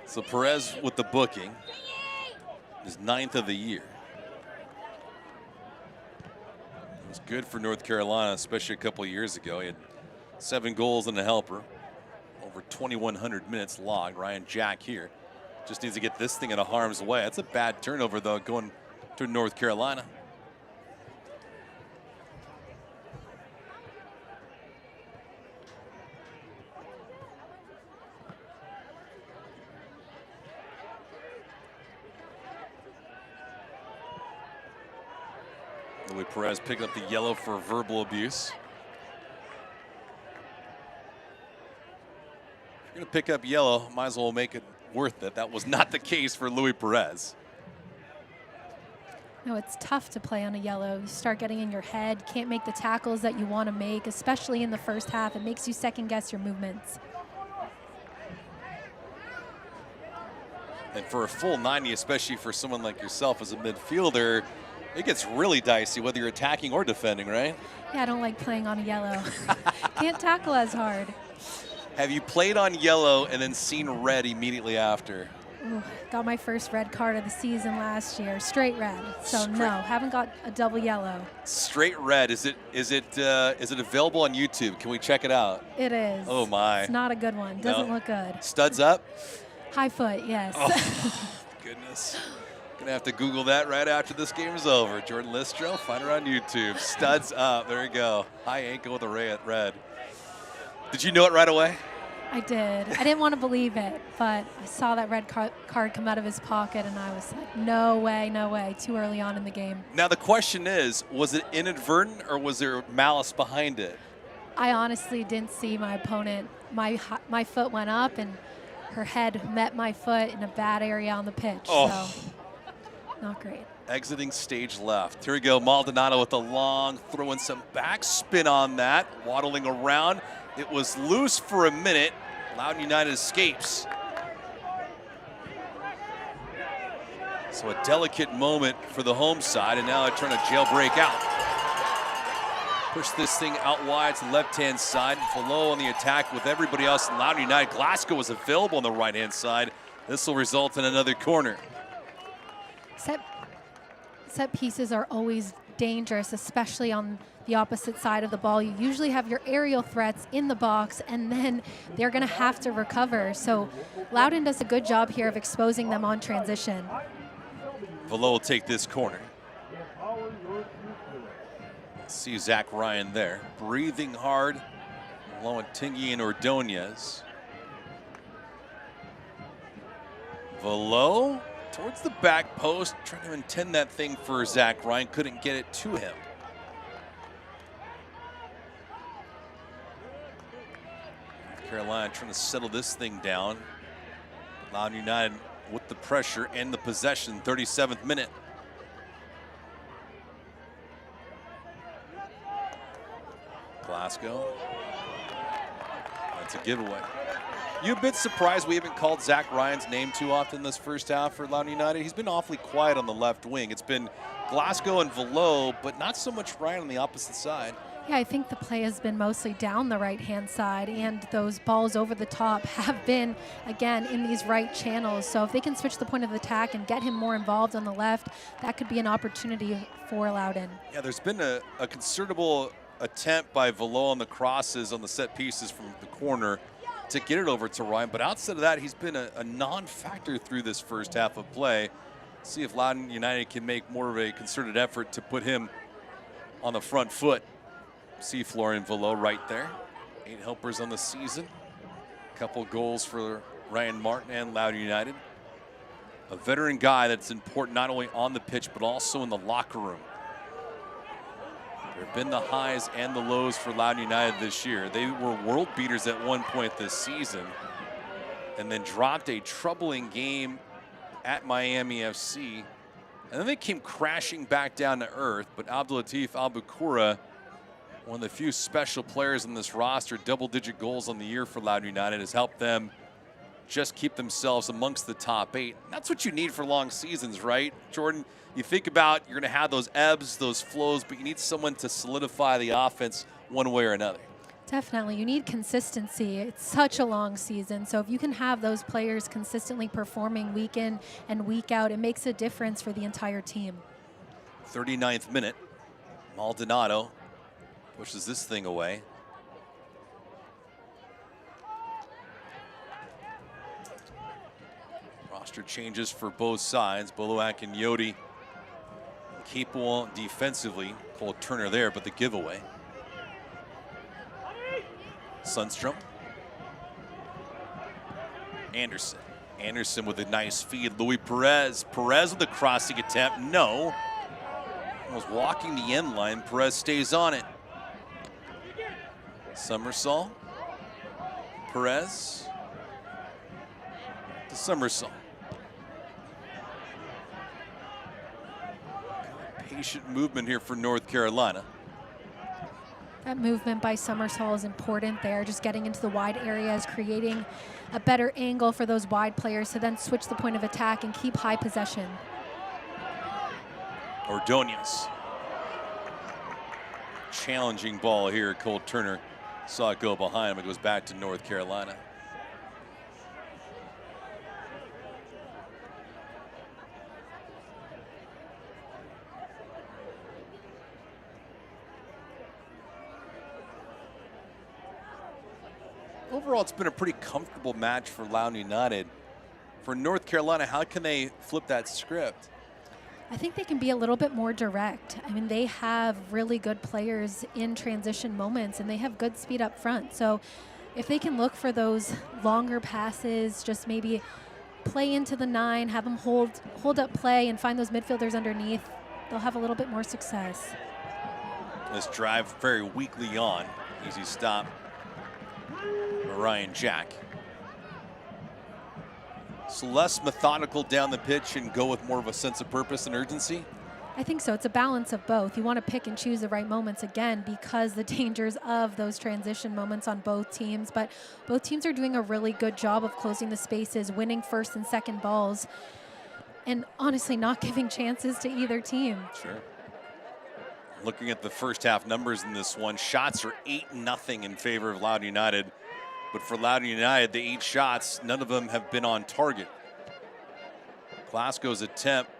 So Perez with the booking, his 9th of the year. It was good for North Carolina, especially a couple of years ago. He had 7 goals and a helper Over 2,100 minutes logged. Ryan Jack here. Just needs to get this thing in a harm's way. That's a bad turnover, though, going to North Carolina. Louis Perez picking up the yellow for verbal abuse. If you're going to pick up yellow, might as well make it worth it. That was not the case for Louis Perez. No, it's tough to play on a yellow. You start getting in your head, can't make the tackles that you want to make, especially in the first half. It makes you second guess your movements. And for a full 90, especially for someone like yourself as a midfielder, it gets really dicey whether you're attacking or defending, right? Yeah, I don't like playing on a yellow. Can't tackle as hard. Have you played on yellow and then seen red immediately after? Ooh, got my first red card of the season last year, straight red. So no, haven't got a double yellow. Straight red. Is it available on YouTube? Can we check it out? It is. Oh my! It's not a good one. Doesn't look good. Studs up. High foot, yes. Oh, goodness. Gonna have to Google that right after this game is over. Jordan Listro, find her on YouTube. Studs up. There you go. High ankle with a red. Did you know it right away? I did. I didn't want to believe it, but I saw that red card come out of his pocket, and I was like, no way, too early on in the game. Now the question is, was it inadvertent or was there malice behind it? I honestly didn't see my opponent. My foot went up, and her head met my foot in a bad area on the pitch. So not great. Exiting stage left. Here we go, Maldonado with a long throw and some backspin on that, waddling around. It was loose for a minute. Loudoun United escapes. So a delicate moment for the home side, and now they're trying to jailbreak out. Push this thing out wide to the left-hand side. Below on the attack with everybody else in Loudoun United. Glasgow was available on the right-hand side. This will result in another corner. Set pieces are always dangerous, especially on the opposite side of the ball. You usually have your aerial threats in the box, and then they're going to have to recover. So Loudoun does a good job here of exposing them on transition. Velo will take this corner. See Zach Ryan there, breathing hard, along with Tingy and Ordonez. Velo towards the back post, trying to intend that thing for Zach Ryan, couldn't get it to him. Carolina trying to settle this thing down. Loudoun United with the pressure and the possession, 37th minute. Glasgow. That's a giveaway. You a bit surprised we haven't called Zach Ryan's name too often this first half for Loudoun United? He's been awfully quiet on the left wing. It's been Glasgow and Velo, but not so much Ryan on the opposite side. Yeah, I think the play has been mostly down the right-hand side, and those balls over the top have been, again, in these right channels. So if they can switch the point of attack and get him more involved on the left, that could be an opportunity for Loudoun. Yeah, there's been a considerable attempt by Velo on the crosses on the set pieces from the corner to get it over to Ryan, but outside of that, he's been a non-factor through this first half of play. See if Loudoun United can make more of a concerted effort to put him on the front foot. See Florian Velo right there. 8 helpers on the season. Couple goals for Ryan Martin and Loudoun United. A veteran guy that's important not only on the pitch, but also in the locker room. There have been the highs and the lows for Loudoun United this year. They were world beaters at one point this season and then dropped a troubling game at Miami FC. And then they came crashing back down to earth, but Abdulatif Albukura, one of the few special players in this roster, double-digit goals on the year for Loudoun United, has helped them just keep themselves amongst the top 8. And that's what you need for long seasons, right, Jordan? You think about you're going to have those ebbs, those flows, but you need someone to solidify the offense one way or another. Definitely. You need consistency. It's such a long season. So if you can have those players consistently performing week in and week out, it makes a difference for the entire team. 39th minute. Maldonado pushes this thing away. Roster changes for both sides. Boloak and Yodi capable defensively. Cole Turner there, but the giveaway. Sundstrom. Anderson. Anderson with a nice feed. Louis Perez. Perez with the crossing attempt. No. Was walking the end line. Perez stays on it. Somersault. Perez. The somersault. Patient movement here for North Carolina. That movement by Somersault is important there, just getting into the wide areas, creating a better angle for those wide players to then switch the point of attack and keep high possession. Ordonez. Challenging ball here. Cole Turner saw it go behind him. It goes back to North Carolina. Overall, it's been a pretty comfortable match for Loudoun United. For North Carolina, how can they flip that script? I think they can be a little bit more direct. I mean, they have really good players in transition moments, and they have good speed up front. So if they can look for those longer passes, just maybe play into the 9, have them hold up play and find those midfielders underneath, they'll have a little bit more success. This drive very weakly on. Easy stop. Ryan Jack. So less methodical down the pitch and go with more of a sense of purpose and urgency? I think so. It's a balance of both. You want to pick and choose the right moments, again, because the dangers of those transition moments on both teams. But both teams are doing a really good job of closing the spaces, winning first and second balls, and honestly not giving chances to either team. Sure. Looking at the first half numbers in this one, shots are 8-0 in favor of Loudoun United. But for Loudoun United, the 8 shots, none of them have been on target. Glasgow's attempt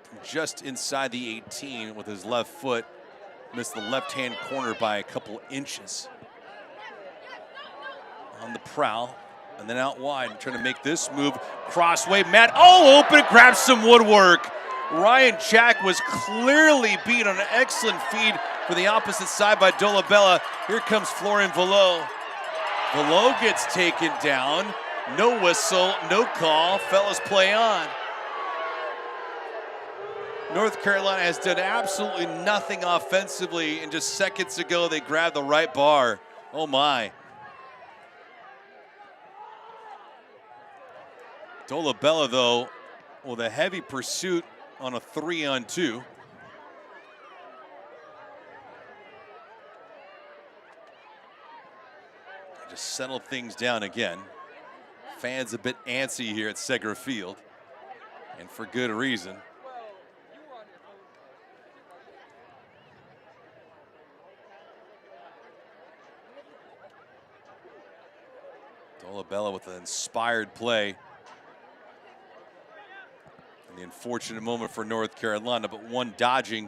from just inside the 18 with his left foot, missed the left-hand corner by a couple inches. On the prowl, and then out wide, trying to make this move. Crossway, Matt, open, grabs some woodwork. Ryan Jack was clearly beat on an excellent feed for the opposite side by Dolabella. Here comes Florian Velo. Velo gets taken down. No whistle, no call. Fellas play on. North Carolina has done absolutely nothing offensively, and just seconds ago they grabbed the right bar. Oh my. Dolabella, though, with a heavy pursuit on a 3-on-2. Just settle things down again. Fans a bit antsy here at Segra Field, and for good reason. Dolabella with an inspired play. And the unfortunate moment for North Carolina, but one dodging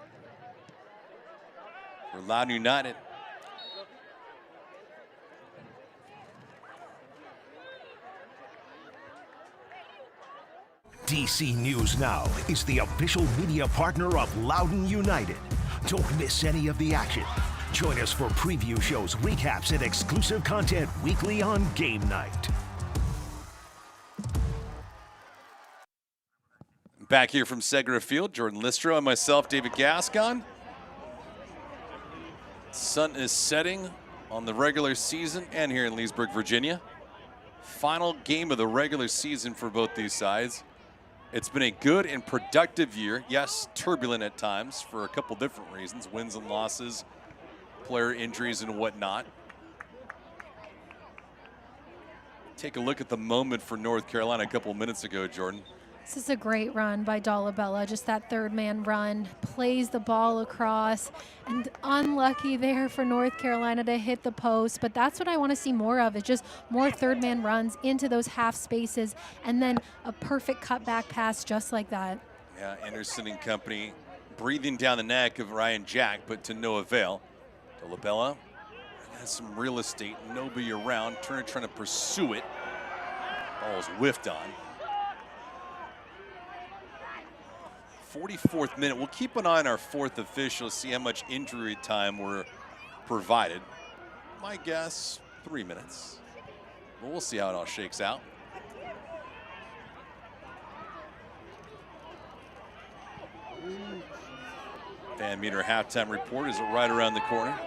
for Loudoun United. DC News Now is the official media partner of Loudoun United. Don't miss any of the action. Join us for preview shows, recaps, and exclusive content weekly on game night. Back here from Segra Field, Jordan Listro and myself, David Gascon. Sun is setting on the regular season and here in Leesburg, Virginia. Final game of the regular season for both these sides. It's been a good and productive year. Yes, turbulent at times for a couple different reasons, wins and losses, player injuries and whatnot. Take a look at the moment for North Carolina a couple minutes ago, Jordan. This is a great run by Dolabella, just that third man run, plays the ball across, and unlucky there for North Carolina to hit the post, but that's what I want to see more of, is just more third man runs into those half spaces, and then a perfect cutback pass just like that. Yeah, Anderson and company breathing down the neck of Ryan Jack, but to no avail. Dolabella has some real estate, nobody around. Turner trying to pursue it. Ball's whiffed on. 44th minute. We'll keep an eye on our fourth official, see how much injury time we're provided. My guess, 3 minutes. But we'll see how it all shakes out. Fan meter halftime report is right around the corner.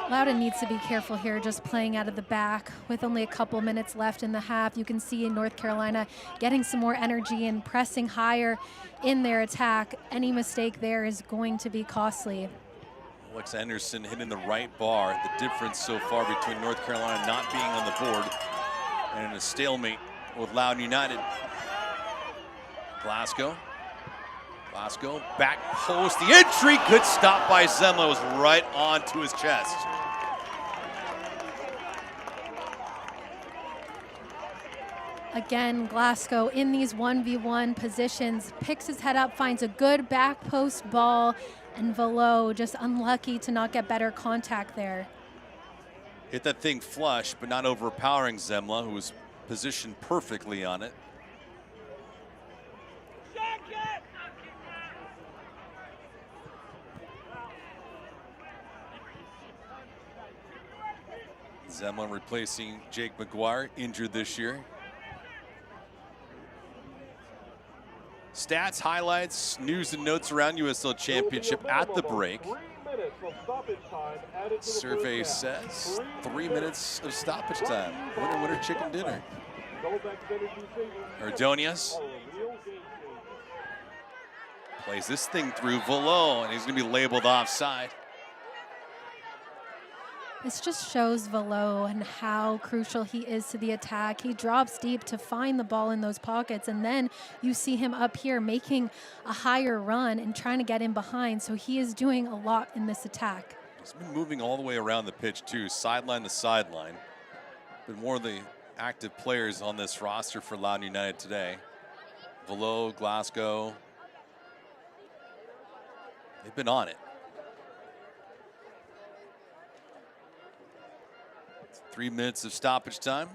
Loudoun needs to be careful here, just playing out of the back with only a couple minutes left in the half. You can see in North Carolina getting some more energy and pressing higher in their attack. Any mistake there is going to be costly. Alex Anderson hitting the right bar. The difference so far between North Carolina not being on the board and in a stalemate with Loudoun United. Glasgow, back post. The entry, good stop by Zemla, was right onto his chest. Again, Glasgow in these 1v1 positions, picks his head up, finds a good back post ball, and Velo just unlucky to not get better contact there. Hit that thing flush, but not overpowering Zemla, who was positioned perfectly on it. Zemla replacing Jake McGuire, injured this year. Stats, highlights, news and notes around USL Championship at the break. Survey says 3 minutes of stoppage time. Winner, winner, chicken dinner. Ordonez plays this thing through Velo, and he's going to be labeled offside. This just shows Velo and how crucial he is to the attack. He drops deep to find the ball in those pockets, and then you see him up here making a higher run and trying to get in behind. So he is doing a lot in this attack. He's been moving all the way around the pitch too, sideline to sideline. Been more of the active players on this roster for Loudoun United today. Velo, Glasgow, they've been on it. 3 minutes of stoppage time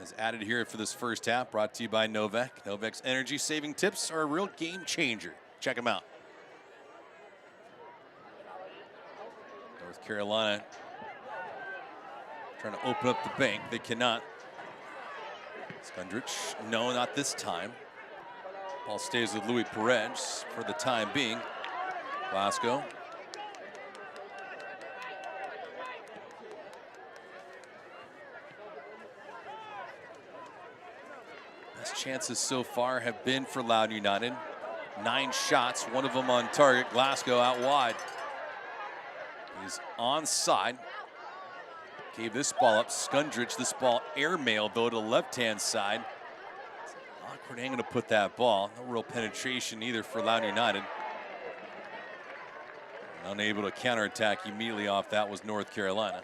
is added here for this first half, brought to you by Novak. Novak's energy saving tips are a real game changer. Check them out. North Carolina trying to open up the bank. They cannot. Skundrich, no, not this time. Ball stays with Louis Perez for the time being. Glasgow. Best chances so far have been for Loudoun United. 9 shots, one of them on target. Glasgow out wide. He's onside. Gave this ball up. Skundrich, this ball airmailed though to the left-hand side. Awkward angle to put that ball. No real penetration either for Loudoun United. And unable to counterattack immediately off that was North Carolina.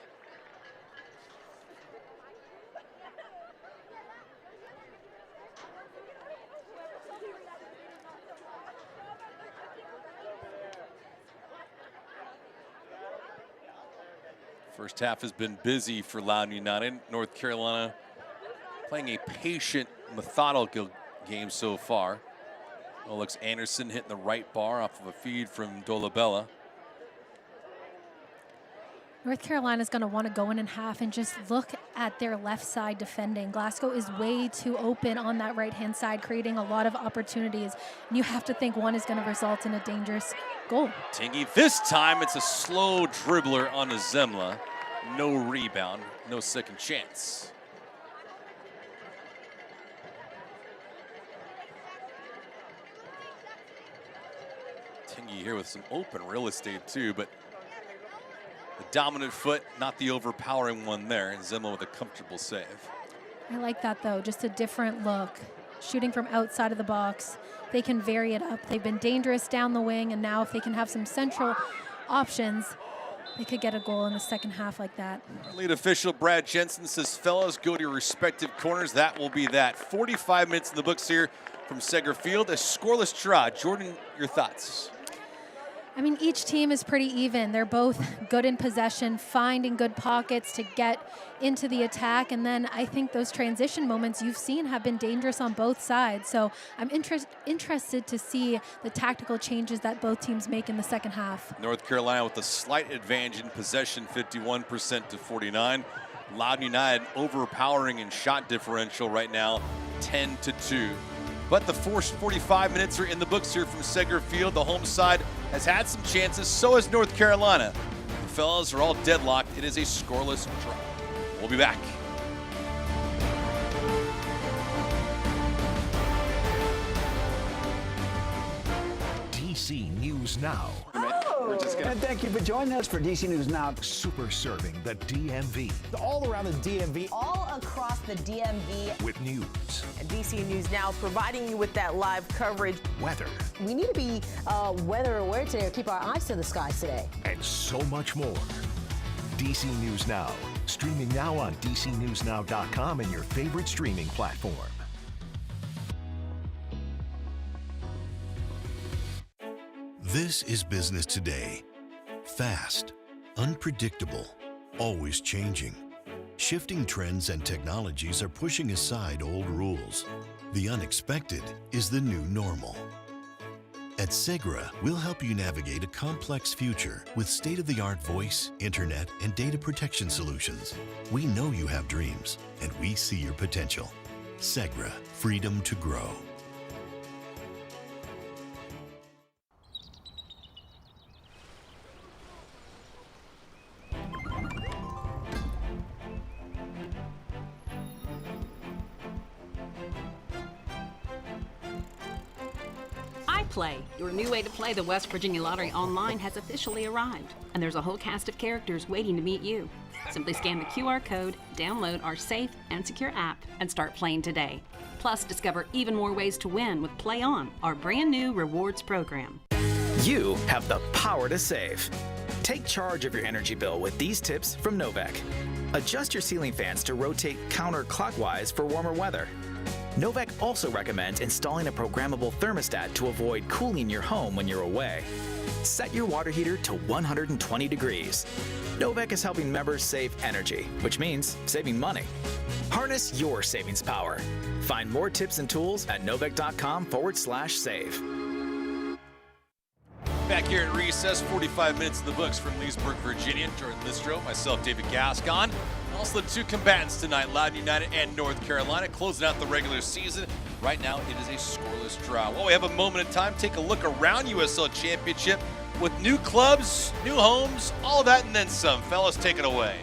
First half has been busy for Loudoun United. North Carolina playing a patient, methodical game so far. Alex Anderson hitting the right bar off of a feed from Dolabella. North Carolina's going to want to go in half and just look at their left side defending. Glasgow is way too open on that right-hand side, creating a lot of opportunities. And you have to think one is going to result in a dangerous goal. Tingy, this time it's a slow dribbler on a Zemla. No rebound, no second chance. Tingy here with some open real estate too, but the dominant foot, not the overpowering one there, and Zemla with a comfortable save. I like that though, just a different look. Shooting from outside of the box, they can vary it up. They've been dangerous down the wing, and now if they can have some central options, they could get a goal in the second half like that. Our lead official Brad Jensen says, fellas, go to your respective corners. That will be that. 45 minutes in the books here from Seger Field. A scoreless draw. Jordan, your thoughts? I mean, each team is pretty even. They're both good in possession, finding good pockets to get into the attack. And then I think those transition moments you've seen have been dangerous on both sides. So I'm interested to see the tactical changes that both teams make in the second half. North Carolina with a slight advantage in possession, 51% to 49. Loudoun United overpowering in shot differential right now, 10-2. But the first 45 minutes are in the books here from Seger Field. The home side has had some chances, so has North Carolina. The fellas are all deadlocked. It is a scoreless draw. We'll be back. DC News Now. And thank you for joining us for DC News Now. Super serving the DMV All around the DMV. All across the DMV. with news, And DC News Now providing you with that live coverage. weather, We need to be weather aware today or keep our eyes to the skies today. and so much more. DC News Now. Streaming now on DCNewsNow.com and your favorite streaming platform. This is business today. Fast, unpredictable, always changing. Shifting trends and technologies are pushing aside old rules. The unexpected is the new normal. At Segra, we'll help you navigate a complex future with state-of-the-art voice, internet, and data protection solutions. We know you have dreams, and we see your potential. Segra, freedom to grow. iPlay, your new way to play the West Virginia Lottery online, has officially arrived, and there's a whole cast of characters waiting to meet you. Simply scan the QR code, download our safe and secure app, and start playing today. Plus, discover even more ways to win with Play On, our brand new rewards program. You have the power to save. Take charge of your energy bill with these tips from Novec. Adjust your ceiling fans to rotate counterclockwise for warmer weather. Novec also recommends installing a programmable thermostat to avoid cooling your home when you're away. Set your water heater to 120 degrees. Novec is helping members save energy, which means saving money. Harness your savings power. Find more tips and tools at novec.com/save. Back here at recess, 45 minutes in the books from Leesburg, Virginia. Jordan Listro, myself, David Gascon. Also the two combatants tonight, Loudoun United and North Carolina, closing out the regular season. Right now, it is a scoreless draw. While we have a moment of time, take a look around USL Championship with new clubs, new homes, all of that and then some. Fellas, take it away.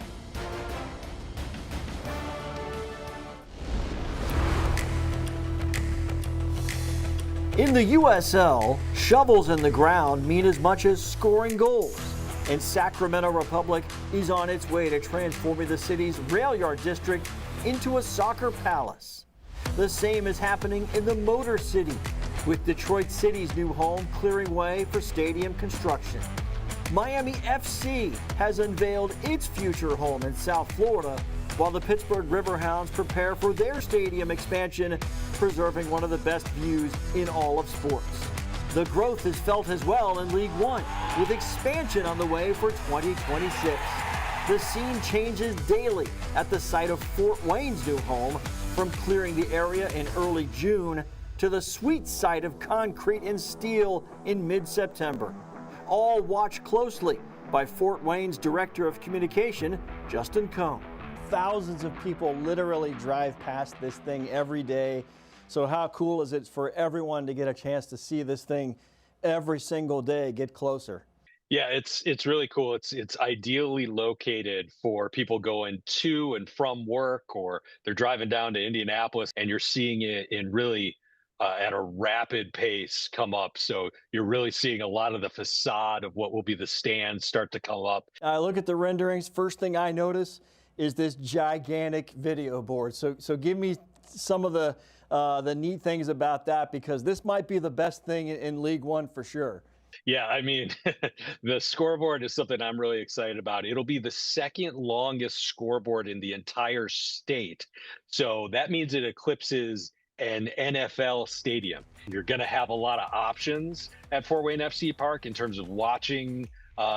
In the USL, shovels in the ground mean as much as scoring goals. And Sacramento Republic is on its way to transforming the city's rail yard district into a soccer palace. The same is happening in the Motor City, with Detroit City's new home clearing way for stadium construction. Miami FC has unveiled its future home in South Florida, while the Pittsburgh Riverhounds prepare for their stadium expansion, preserving one of the best views in all of sports. The growth is felt as well in League One, with expansion on the way for 2026. The scene changes daily at the site of Fort Wayne's new home, from clearing the area in early June to the sweet sight of concrete and steel in mid-September. All watched closely by Fort Wayne's Director of Communication, Justin Cohn. Thousands of people literally drive past this thing every day. So how cool is it for everyone to get a chance to see this thing every single day get closer? Yeah, it's really cool. It's ideally located for people going to and from work, or they're driving down to Indianapolis, and you're seeing it in really at a rapid pace come up. So you're really seeing a lot of the facade of what will be the stands start to come up. I look at the renderings. First thing I notice is this gigantic video board. So give me some of the neat things about that, because this might be the best thing in League One for sure. Yeah, I mean, the scoreboard is something I'm really excited about. It'll be the second longest scoreboard in the entire state. So that means it eclipses an NFL stadium. You're going to have a lot of options at Fort Wayne FC Park in terms of watching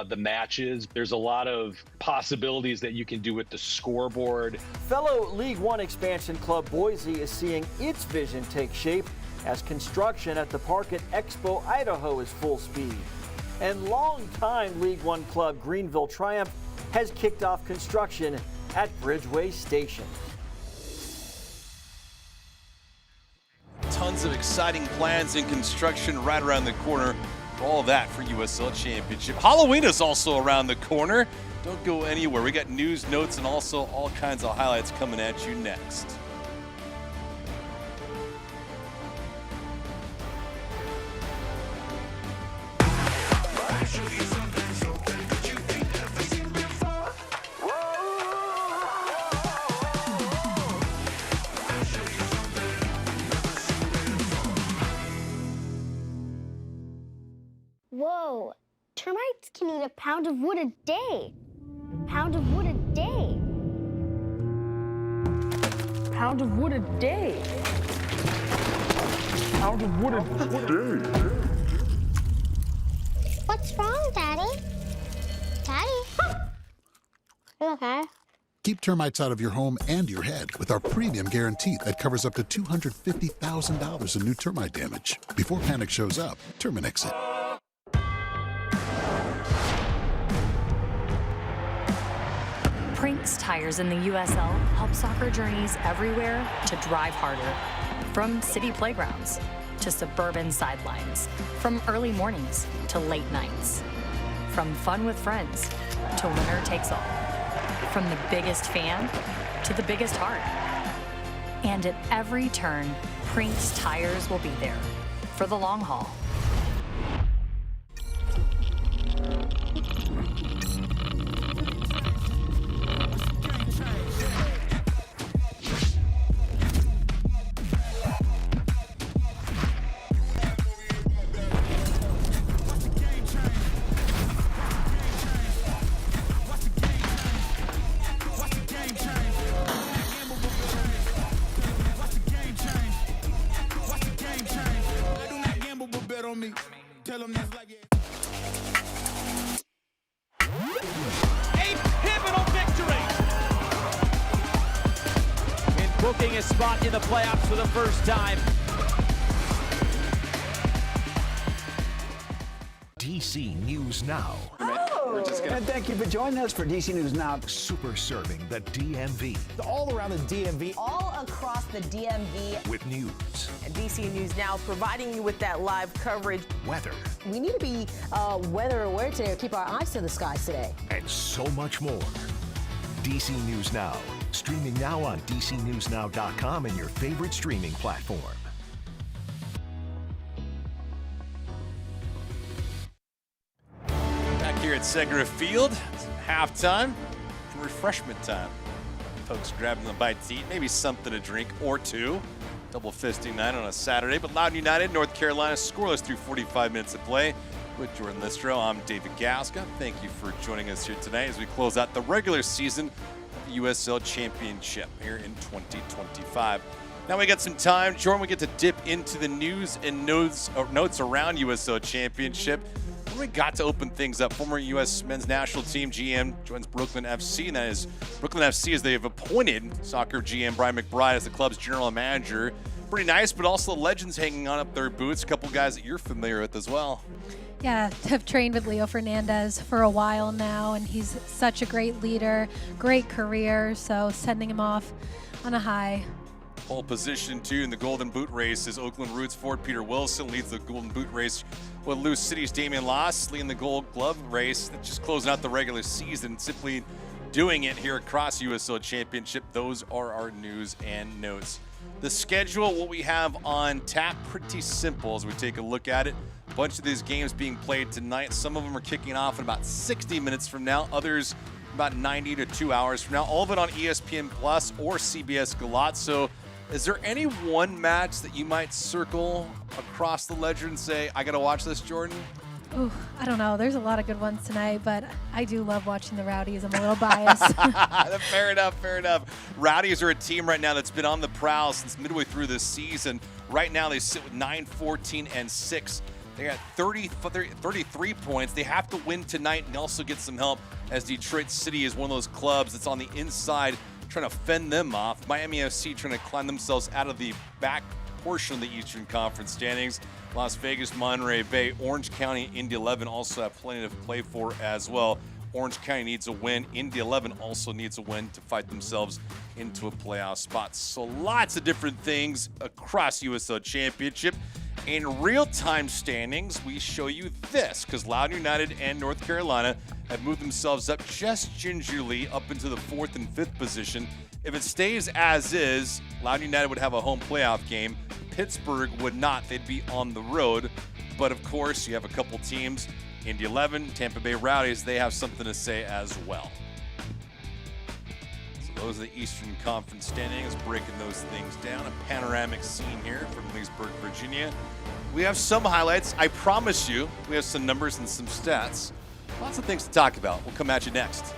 the matches. There's a lot of possibilities that you can do with the scoreboard. Fellow League One expansion club Boise is seeing its vision take shape as construction at the park at Expo, Idaho is full speed. And longtime League One club Greenville Triumph has kicked off construction at Bridgeway Station. Tons of exciting plans and construction right around the corner. All that for USL Championship. Halloween is also around the corner. Don't go anywhere. We got news, notes, and also all kinds of highlights coming at you next. Whoa, termites can eat a pound of wood a day. Pound of wood a day. Pound of wood a day. Pound of wood a day. What's wrong, Daddy? Daddy? You okay? Keep termites out of your home and your head with our premium guarantee that covers up to $250,000 in new termite damage. Before panic shows up, Terminix it. Prinks Tires in the USL help soccer journeys everywhere to drive harder. From city playgrounds to suburban sidelines. From early mornings to late nights. From fun with friends to winner takes all. From the biggest fan to the biggest heart. And at every turn, Prinks Tires will be there for the long haul. Booking a spot in the playoffs for the first time. DC News Now. And thank you for joining us for DC News Now. Super serving the DMV. All around the DMV. All across the DMV. With news. DC News Now providing you with that live coverage. Weather. We need to be weather aware today, keep our eyes to the skies today. And so much more. DC News Now. Streaming now on DCNewsNow.com and your favorite streaming platform. Back here at Segra Field, it's halftime and refreshment time. Folks grabbing a bite to eat, maybe something to drink or two. Double fisting night on a Saturday, but Loudoun United, North Carolina, scoreless through 45 minutes of play. With Jordan Listro, I'm David Gasca. Thank you for joining us here tonight as we close out the regular season of the USL Championship here in 2025. Now we got some time, Jordan. We get to dip into the news and notes around USL Championship. When we got to open things up, former U.S. men's national team GM joins Brooklyn FC, and that is Brooklyn FC as they have appointed soccer GM Brian McBride as the club's general manager. Pretty nice, but also legends hanging on up their boots. A couple guys that you're familiar with as well. Yeah, I've trained with Leo Fernandez for a while now, and he's such a great leader, great career, so sending him off on a high. Pole position, too, in the Golden Boot race is Oakland Roots forward Peter Wilson leads the Golden Boot race, with Lou City's Damian Loss leading the Gold Glove race, just closing out the regular season, simply doing it here across USL Championship. Those are our news and notes. The schedule, what we have on tap, pretty simple as we take a look at it. A bunch of these games being played tonight. Some of them are kicking off in about 60 minutes from now. Others about 90 to 2 hours from now. All of it on ESPN Plus or CBS Golazo. Is there any one match that you might circle across the ledger and say, I got to watch this, Jordan? Ooh, I don't know. There's a lot of good ones tonight, but I do love watching the Rowdies. I'm a little biased. Fair enough, fair enough. Rowdies are a team right now that's been on the prowl since midway through this season. Right now they sit with 9, 14, and 6. They got 33 points. They have to win tonight and also get some help as Detroit City is one of those clubs that's on the inside trying to fend them off. Miami FC trying to climb themselves out of the back portion of the Eastern Conference standings. Las Vegas, Monterey Bay, Orange County, Indy 11 also have plenty to play for as well. Orange County needs a win. Indy 11 also needs a win to fight themselves into a playoff spot. So lots of different things across USL Championship. In real-time standings, we show you this because Loudoun United and North Carolina have moved themselves up just gingerly up into the 4th and 5th position. If it stays as is, Loudoun United would have a home playoff game. Pittsburgh would not. They'd be on the road. But, of course, you have a couple teams, Indy 11, Tampa Bay Rowdies, they have something to say as well. So those are the Eastern Conference standings, breaking those things down. A panoramic scene here from Leesburg, Virginia. We have some highlights. I promise you, we have some numbers and some stats. Lots of things to talk about. We'll come at you next.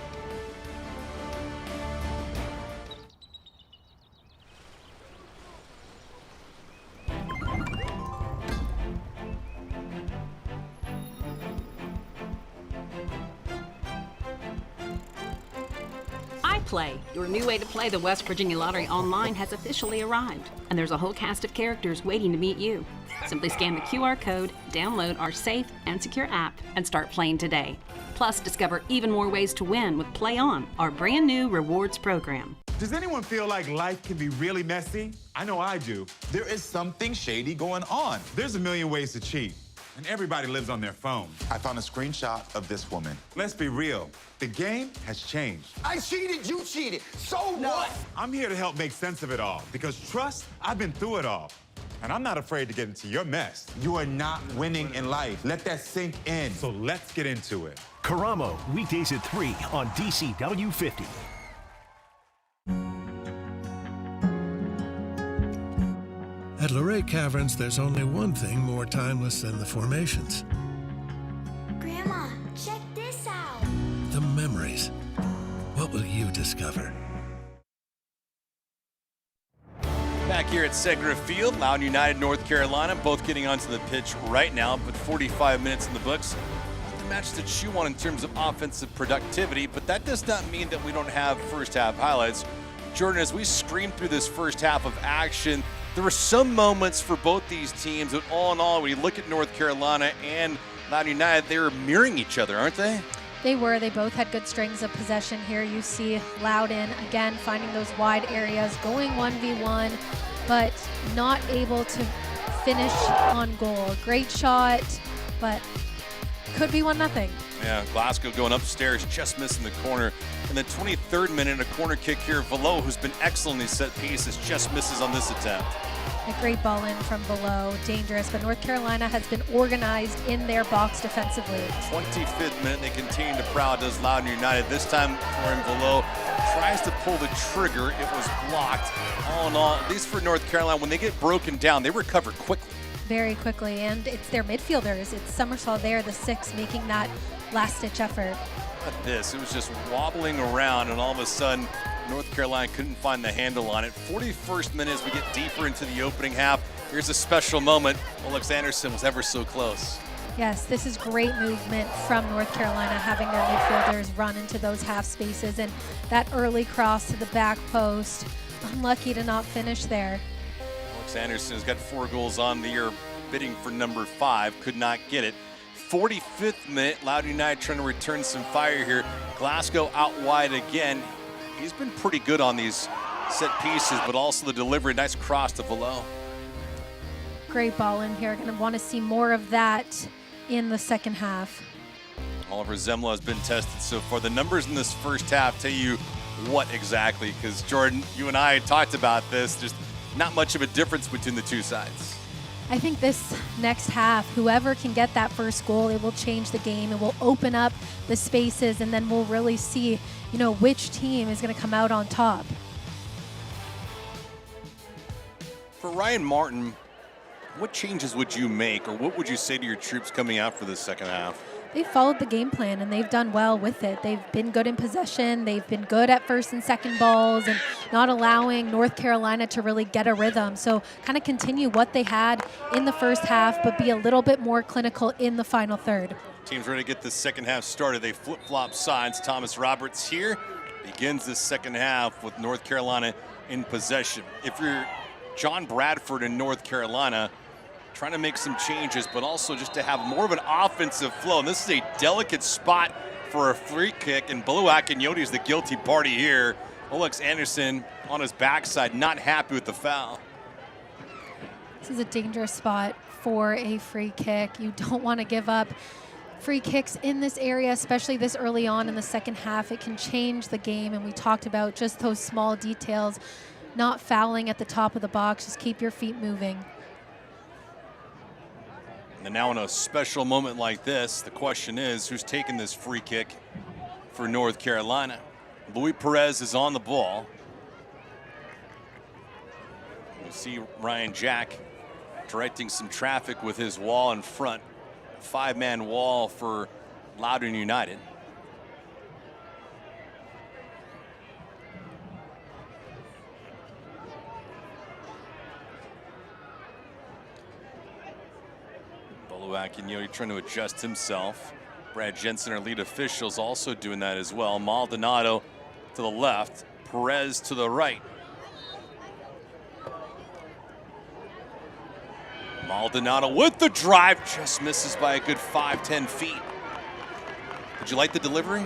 Play, your new way to play the West Virginia Lottery online has officially arrived, and there's a whole cast of characters waiting to meet you. Simply scan the QR code, download our safe and secure app, and start playing today. Plus, discover even more ways to win with Play On, our brand new rewards program. Does anyone feel like life can be really messy? I know I do. There is something shady going on. There's a million ways to cheat, and everybody lives on their phone. I found a screenshot of this woman. Let's be real. The game has changed. I cheated, you cheated. So what? I'm here to help make sense of it all because trust, I've been through it all. And I'm not afraid to get into your mess. You are not winning in life. Let that sink in. So let's get into it. Karamo, weekdays at 3 on DCW 50. At Luray Caverns, there's only one thing more timeless than the formations. Grandma, check this out. The memories. What will you discover? Back here at Segra Field, Loudoun United, North Carolina, both getting onto the pitch right now, but 45 minutes in the books. Not the match to chew on in terms of offensive productivity, but that does not mean that we don't have first half highlights. Jordan, as we scream through this first half of action, there were some moments for both these teams, but all in all, when you look at North Carolina and Loudoun United, they were mirroring each other, aren't they? They were. They both had good strings of possession here. You see Loudoun, again, finding those wide areas, going 1v1, but not able to finish on goal. Great shot, but could be 1-0. Yeah, Glasgow going upstairs, just missing the corner. In the 23rd minute, a corner kick here. Velo, who's been excellent in these set pieces, just misses on this attempt. A great ball in from below, dangerous, but North Carolina has been organized in their box defensively. 25th minute, they continue to prowl, does Loudoun United. This time, Florian Velo tries to pull the trigger. It was blocked. All in all, at least for North Carolina, when they get broken down, they recover quickly. Very quickly, and it's their midfielders. It's Summersall there, the 6, making that last-ditch effort. Look at this. It was just wobbling around, and all of a sudden, North Carolina couldn't find the handle on it. 41st minute as we get deeper into the opening half. Here's a special moment. Alex Anderson was ever so close. Yes, this is great movement from North Carolina, having their midfielders run into those half spaces, and that early cross to the back post. Unlucky to not finish there. Alex Anderson has got 4 goals on the year, bidding for number 5, could not get it. 45th minute, Loudoun United trying to return some fire here. Glasgow out wide again. He's been pretty good on these set pieces, but also the delivery. Nice cross to Velo. Great ball in here. Going to want to see more of that in the second half. Oliver Zemla has been tested so far. The numbers in this first half tell you what exactly, because Jordan, you and I talked about this. Just not much of a difference between the two sides. I think this next half, whoever can get that first goal, it will change the game. It will open up the spaces, and then we'll really see, which team is going to come out on top. For Ryan Martin, What changes would you make, or what would you say to your troops coming out for this second half? They followed the game plan, and they've done well with it. They've been good in possession. They've been good at first and second balls and not allowing North Carolina to really get a rhythm. So kind of continue what they had in the first half, but be a little bit more clinical in the final third. Team's ready to get the second half started. They flip-flop sides. Thomas Roberts here begins this second half with North Carolina in possession. If you're John Bradford in North Carolina, trying to make some changes, but also just to have more of an offensive flow. And this is a delicate spot for a free kick, and Blue Akinyoti is the guilty party here. Alex Anderson on his backside, not happy with the foul. This is a dangerous spot for a free kick. You don't want to give up free kicks in this area, especially this early on in the second half. It can change the game, and we talked about just those small details, not fouling at the top of the box, just keep your feet moving. And now in a special moment like this, the question is, who's taking this free kick for North Carolina? Luis Perez is on the ball. You see Ryan Jack directing some traffic with his wall in front. 5-man wall for Loudoun United. Akinyoti trying to adjust himself. Brad Jensen, our lead official, is also doing that as well. Maldonado to the left, Perez to the right. Maldonado with the drive, just misses by a good 5-10 feet. Did you like the delivery?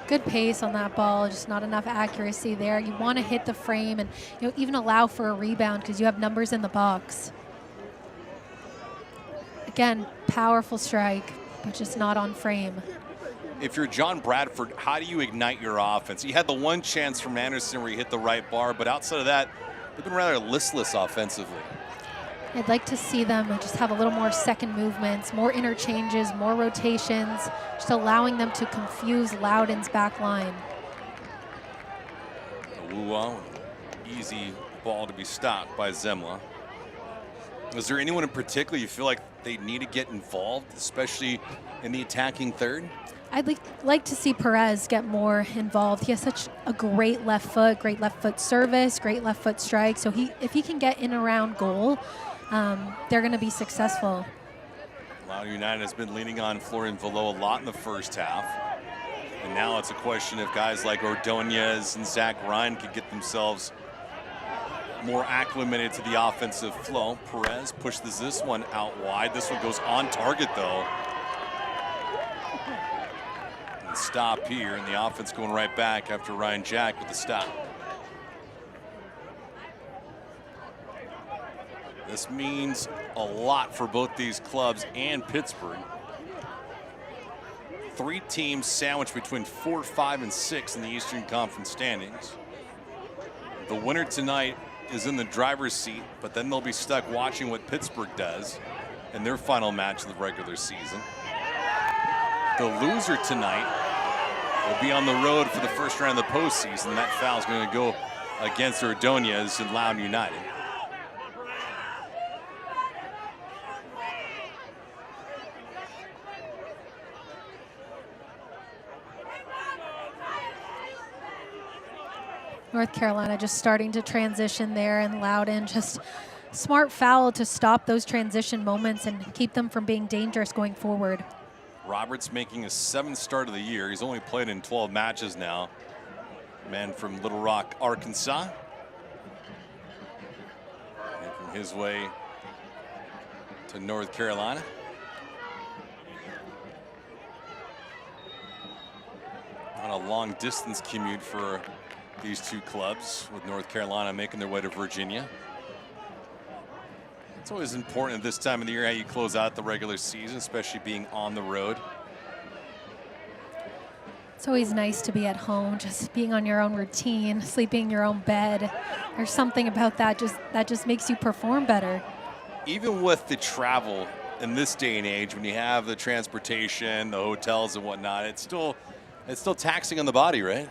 Good pace on that ball, just not enough accuracy there. You want to hit the frame and even allow for a rebound because you have numbers in the box. Again, powerful strike, but just not on frame. If you're John Bradford, how do you ignite your offense? You had the one chance from Anderson where he hit the right bar, but outside of that, they've been rather listless offensively. I'd like to see them just have a little more second movements, more interchanges, more rotations, just allowing them to confuse Loudoun's back line. Loudoun, easy ball to be stopped by Zemla. Is there anyone in particular you feel like they need to get involved, especially in the attacking third? I'd like to see Perez get more involved. He has such a great left foot service, great left foot strike. So if he can get in around goal, they're going to be successful. Loudoun United has been leaning on Florian Velo a lot in the first half. And now it's a question of guys like Ordonez and Zach Ryan could get themselves more acclimated to the offensive flow. Perez pushes this one out wide. This one goes on target though. And stop here, and the offense going right back after Ryan Jack with the stop. This means a lot for both these clubs and Pittsburgh. 3 teams sandwiched between 4, 5, and 6 in the Eastern Conference standings. The winner tonight is in the driver's seat, but then they'll be stuck watching what Pittsburgh does in their final match of the regular season. The loser tonight will be on the road for the first round of the postseason. That foul is going to go against Ordonez and Loudoun United. North Carolina just starting to transition there, and Loudoun just smart foul to stop those transition moments and keep them from being dangerous going forward. Roberts making his 7th start of the year. He's only played in 12 matches now. Man from Little Rock, Arkansas. Making his way to North Carolina. Not a long distance commute for these two clubs, with North Carolina making their way to Virginia. It's always important at this time of the year how you close out the regular season, especially being on the road. It's always nice to be at home, just being on your own routine, sleeping in your own bed. There's something about that just makes you perform better. Even with the travel in this day and age, when you have the transportation, the hotels and whatnot, it's still taxing on the body, right?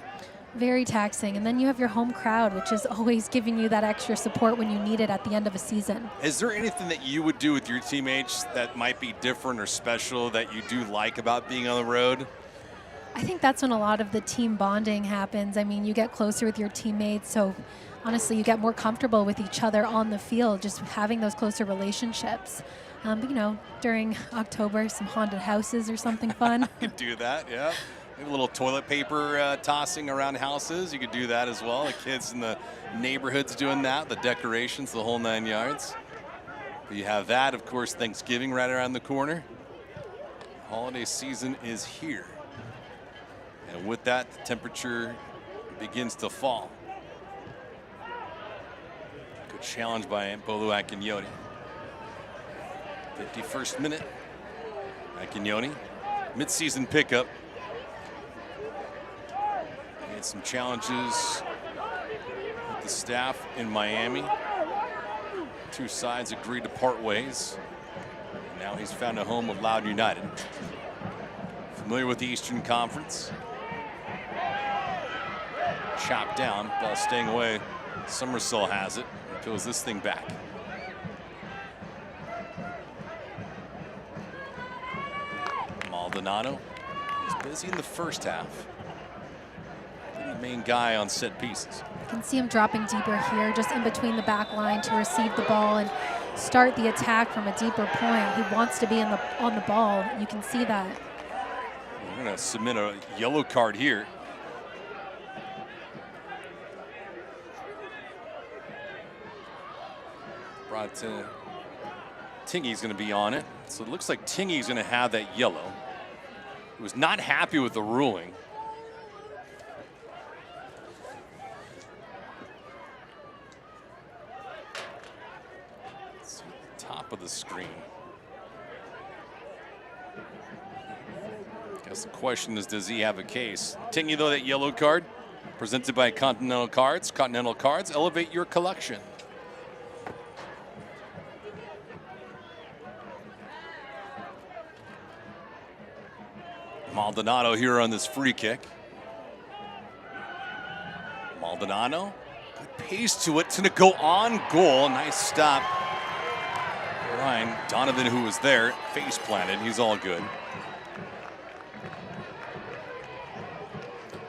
Very taxing. And then you have your home crowd, which is always giving you that extra support when you need it at the end of a season. Is there anything that you would do with your teammates that might be different or special that you do like about being on the road? I think that's when a lot of the team bonding happens. I mean, you get closer with your teammates, so honestly, you get more comfortable with each other on the field, just having those closer relationships. But you know, during October, some haunted houses or something fun. You could do that, yeah. Maybe a little toilet paper tossing around houses. You could do that as well. The kids in the neighborhoods doing that, the decorations, the whole 9 yards. But you have that, of course, Thanksgiving right around the corner. Holiday season is here. And with that, the temperature begins to fall. Good challenge by Bolu Akinyoni. 51st minute. Akinyoni, mid-season pickup. Made some challenges with the staff in Miami. Two sides agreed to part ways. And now he's found a home with Loudoun United. Familiar with the Eastern Conference. Chopped down, ball staying away. Somersault has it, peels this thing back. Maldonado is busy in the first half. The main guy on set pieces. You can see him dropping deeper here, just in between the back line to receive the ball and start the attack from a deeper point. He wants to be on the ball. You can see that. We're going to submit a yellow card here. Brought to Tingy's going to be on it. So it looks like Tingy's going to have that yellow. He was not happy with the ruling. Let's see, top of the screen. Guess the question is, does he have a case? Tingy, though, that yellow card presented by Continental Cards. Continental Cards, elevate your collection. Maldonado here on this free kick. Maldonado, good pace to it. It's going to go on goal. Nice stop. Ryan Donovan, who was there, face planted. He's all good.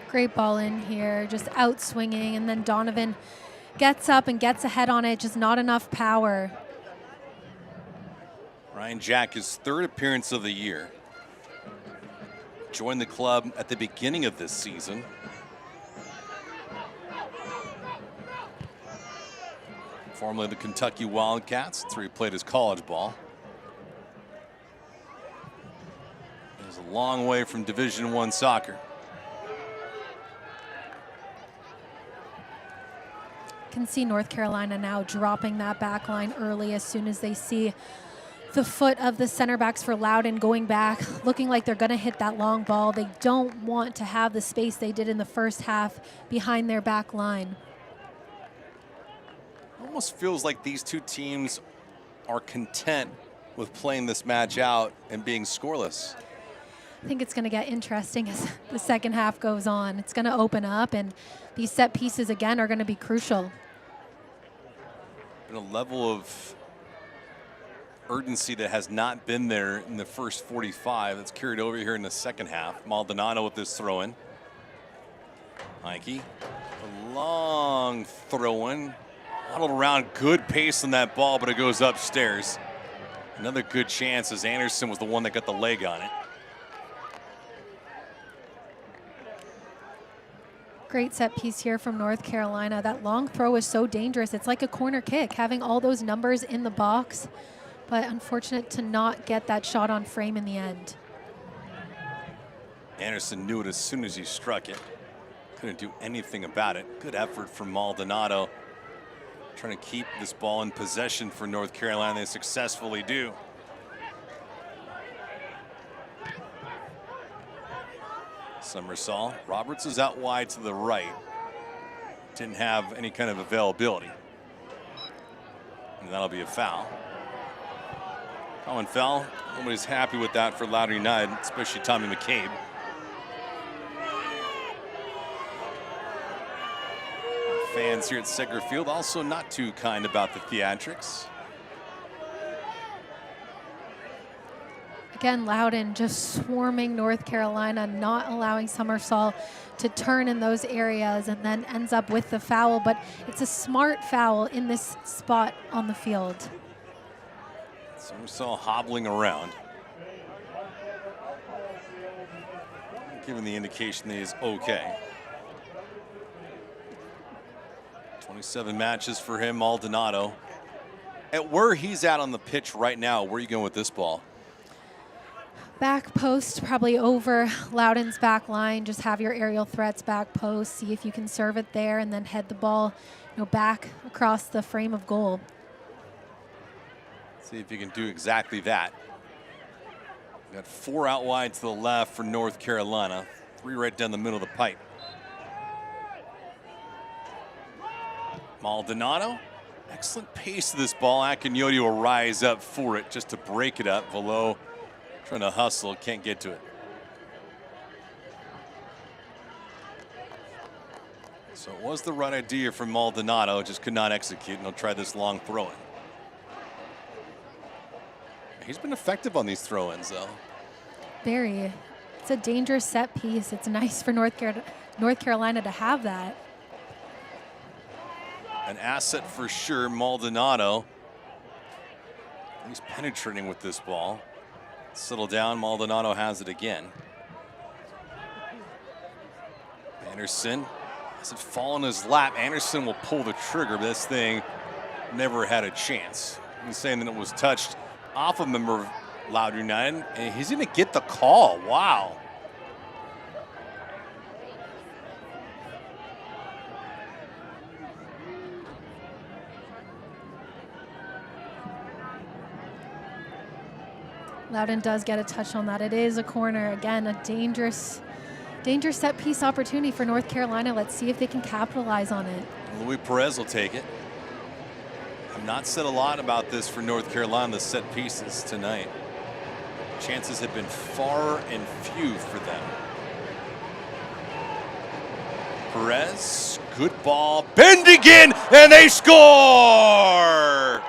Great ball in here, just out swinging, and then Donovan gets up and gets ahead on it, just not enough power. Ryan Jack, his third appearance of the year. Joined the club at the beginning of this season. Formerly the Kentucky Wildcats. That's where he played his college ball. It was a long way from Division I soccer. Can see North Carolina now dropping that back line early as soon as they see the foot of the center backs for Loudoun going back, looking like they're going to hit that long ball. They don't want to have the space they did in the first half behind their back line. Almost feels like these two teams are content with playing this match out and being scoreless. I think it's going to get interesting as the second half goes on. It's going to open up, and these set pieces again are going to be crucial. And a level of urgency that has not been there in the first 45. That's carried over here in the second half. Maldonado with this throw-in. Mikey, a long throw-in. Waddled around, good pace on that ball, but it goes upstairs. Another good chance as Anderson was the one that got the leg on it. Great set piece here from North Carolina. That long throw is so dangerous. It's like a corner kick, having all those numbers in the box. But unfortunate to not get that shot on frame in the end. Anderson knew it as soon as he struck it. Couldn't do anything about it. Good effort from Maldonado. Trying to keep this ball in possession for North Carolina. They successfully do. Somersault. Roberts is out wide to the right. Didn't have any kind of availability. And that'll be a foul. Common foul. Nobody's happy with that for Loudoun United, especially Tommy McCabe. fans here at Seger Field also not too kind about the theatrics. Again, Loudoun just swarming North Carolina, not allowing Summersall to turn in those areas, and then ends up with the foul. But it's a smart foul in this spot on the field. Summersall hobbling around, giving the indication that he's okay. 27 matches for him, Maldonado. At where he's at on the pitch right now, where are you going with this ball? Back post, probably over Loudoun's back line. Just have your aerial threats back post. See if you can serve it there, and then head the ball, back across the frame of goal. See if you can do exactly that. Got 4 out wide to the left for North Carolina, 3 right down the middle of the pipe. Maldonado, excellent pace of this ball. Akinyoti will rise up for it just to break it up. Velo trying to hustle, can't get to it. So it was the right idea from Maldonado, just could not execute, and he'll try this long throw-in. He's been effective on these throw-ins, though. Very. It's a dangerous set piece. It's nice for North Carolina to have that. An asset for sure, Maldonado. He's penetrating with this ball. Settle down, Maldonado has it again. Anderson has it fall in his lap. Anderson will pull the trigger, but this thing never had a chance. He's saying that it was touched off a member of Loudoun United, and he's gonna get the call. Wow. Loudoun does get a touch on that. It is a corner. Again, a dangerous set piece opportunity for North Carolina. Let's see if they can capitalize on it. Luis Perez will take it. I've not said a lot about this for North Carolina, the set pieces tonight. Chances have been far and few for them. Perez, good ball, bend again, and they score!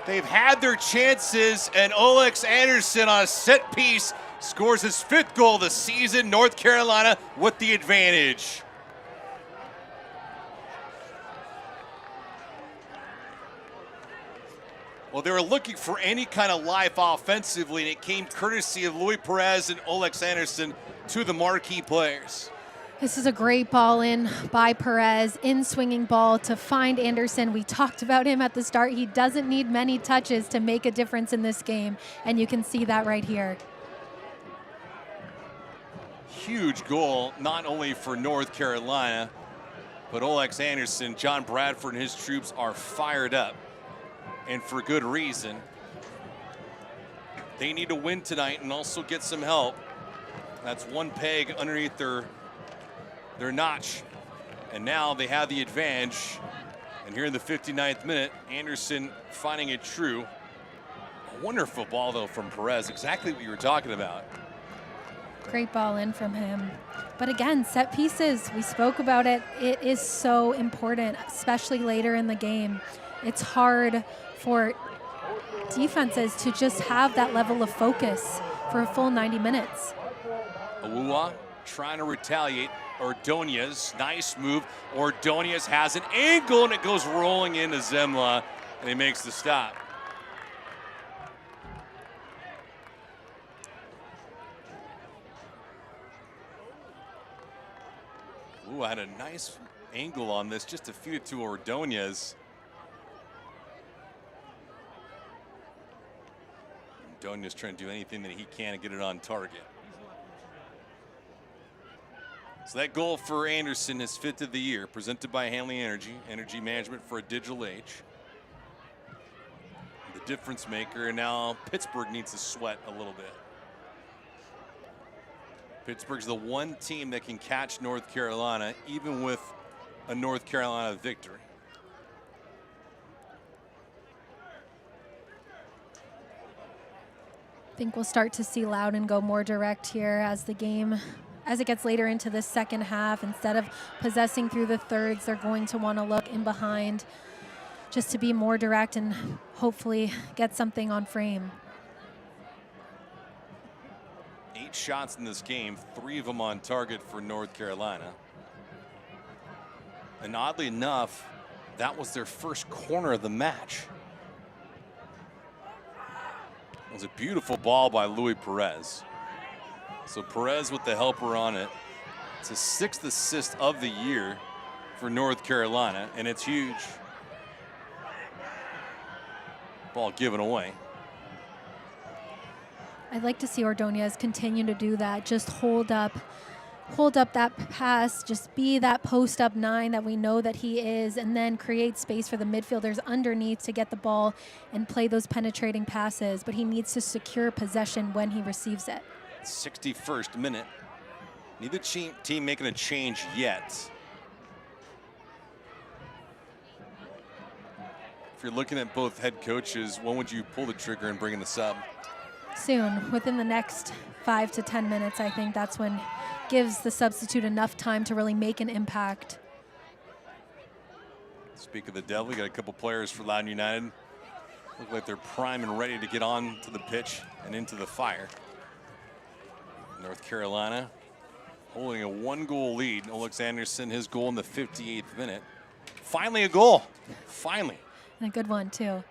They've had their chances, and Alex Anderson on a set piece scores his 5th goal of the season. North Carolina with the advantage. Well, they were looking for any kind of life offensively, and it came courtesy of Luis Perez and Alex Anderson, two of the marquee players. This is a great ball in by Perez, in swinging ball to find Anderson. We talked about him at the start. He doesn't need many touches to make a difference in this game, and you can see that right here. Huge goal, not only for North Carolina, but Alex Anderson, John Bradford, and his troops are fired up, and for good reason. They need to win tonight and also get some help. That's one peg underneath their notch, and now they have the advantage. And here in the 59th minute, Anderson finding it true. A wonderful ball, though, from Perez, exactly what you were talking about. Great ball in from him. But again, set pieces, we spoke about it. It is so important, especially later in the game. It's hard for defenses to just have that level of focus for a full 90 minutes. Awuwa trying to retaliate. Ordonez, nice move. Ordonez has an angle, and it goes rolling into Zemla, and he makes the stop. Ooh, I had a nice angle on this, just to feed it to Ordonez. Ordonez trying to do anything that he can to get it on target. So that goal for Anderson, his 5th of the year, presented by Hanley Energy management for a digital age. The difference maker, and now Pittsburgh needs to sweat a little bit. Pittsburgh's the one team that can catch North Carolina, even with a North Carolina victory. I think we'll start to see Loudoun go more direct here as the game as it gets later into the second half, instead of possessing through the thirds, they're going to want to look in behind just to be more direct and hopefully get something on frame. 8 shots in this game, 3 of them on target for North Carolina. And oddly enough, that was their first corner of the match. It was a beautiful ball by Louis Perez. So Perez with the helper on it. It's his 6th assist of the year for North Carolina, and it's huge. Ball given away. I'd like to see Ordonez continue to do that. Just hold up that pass, just be that post-up 9 that we know that he is, and then create space for the midfielders underneath to get the ball and play those penetrating passes. But he needs to secure possession when he receives it. 61st minute. Neither team making a change yet. If you're looking at both head coaches, when would you pull the trigger and bring in the sub? Soon, within the next 5 to 10 minutes, I think that's when gives the substitute enough time to really make an impact. Speak of the devil, you got a couple players for Loudoun United. Look like they're prime and ready to get on to the pitch and into the fire. North Carolina holding a 1-goal lead. Alex Anderson, his goal in the 58th minute. Finally a goal, finally. And a good one too.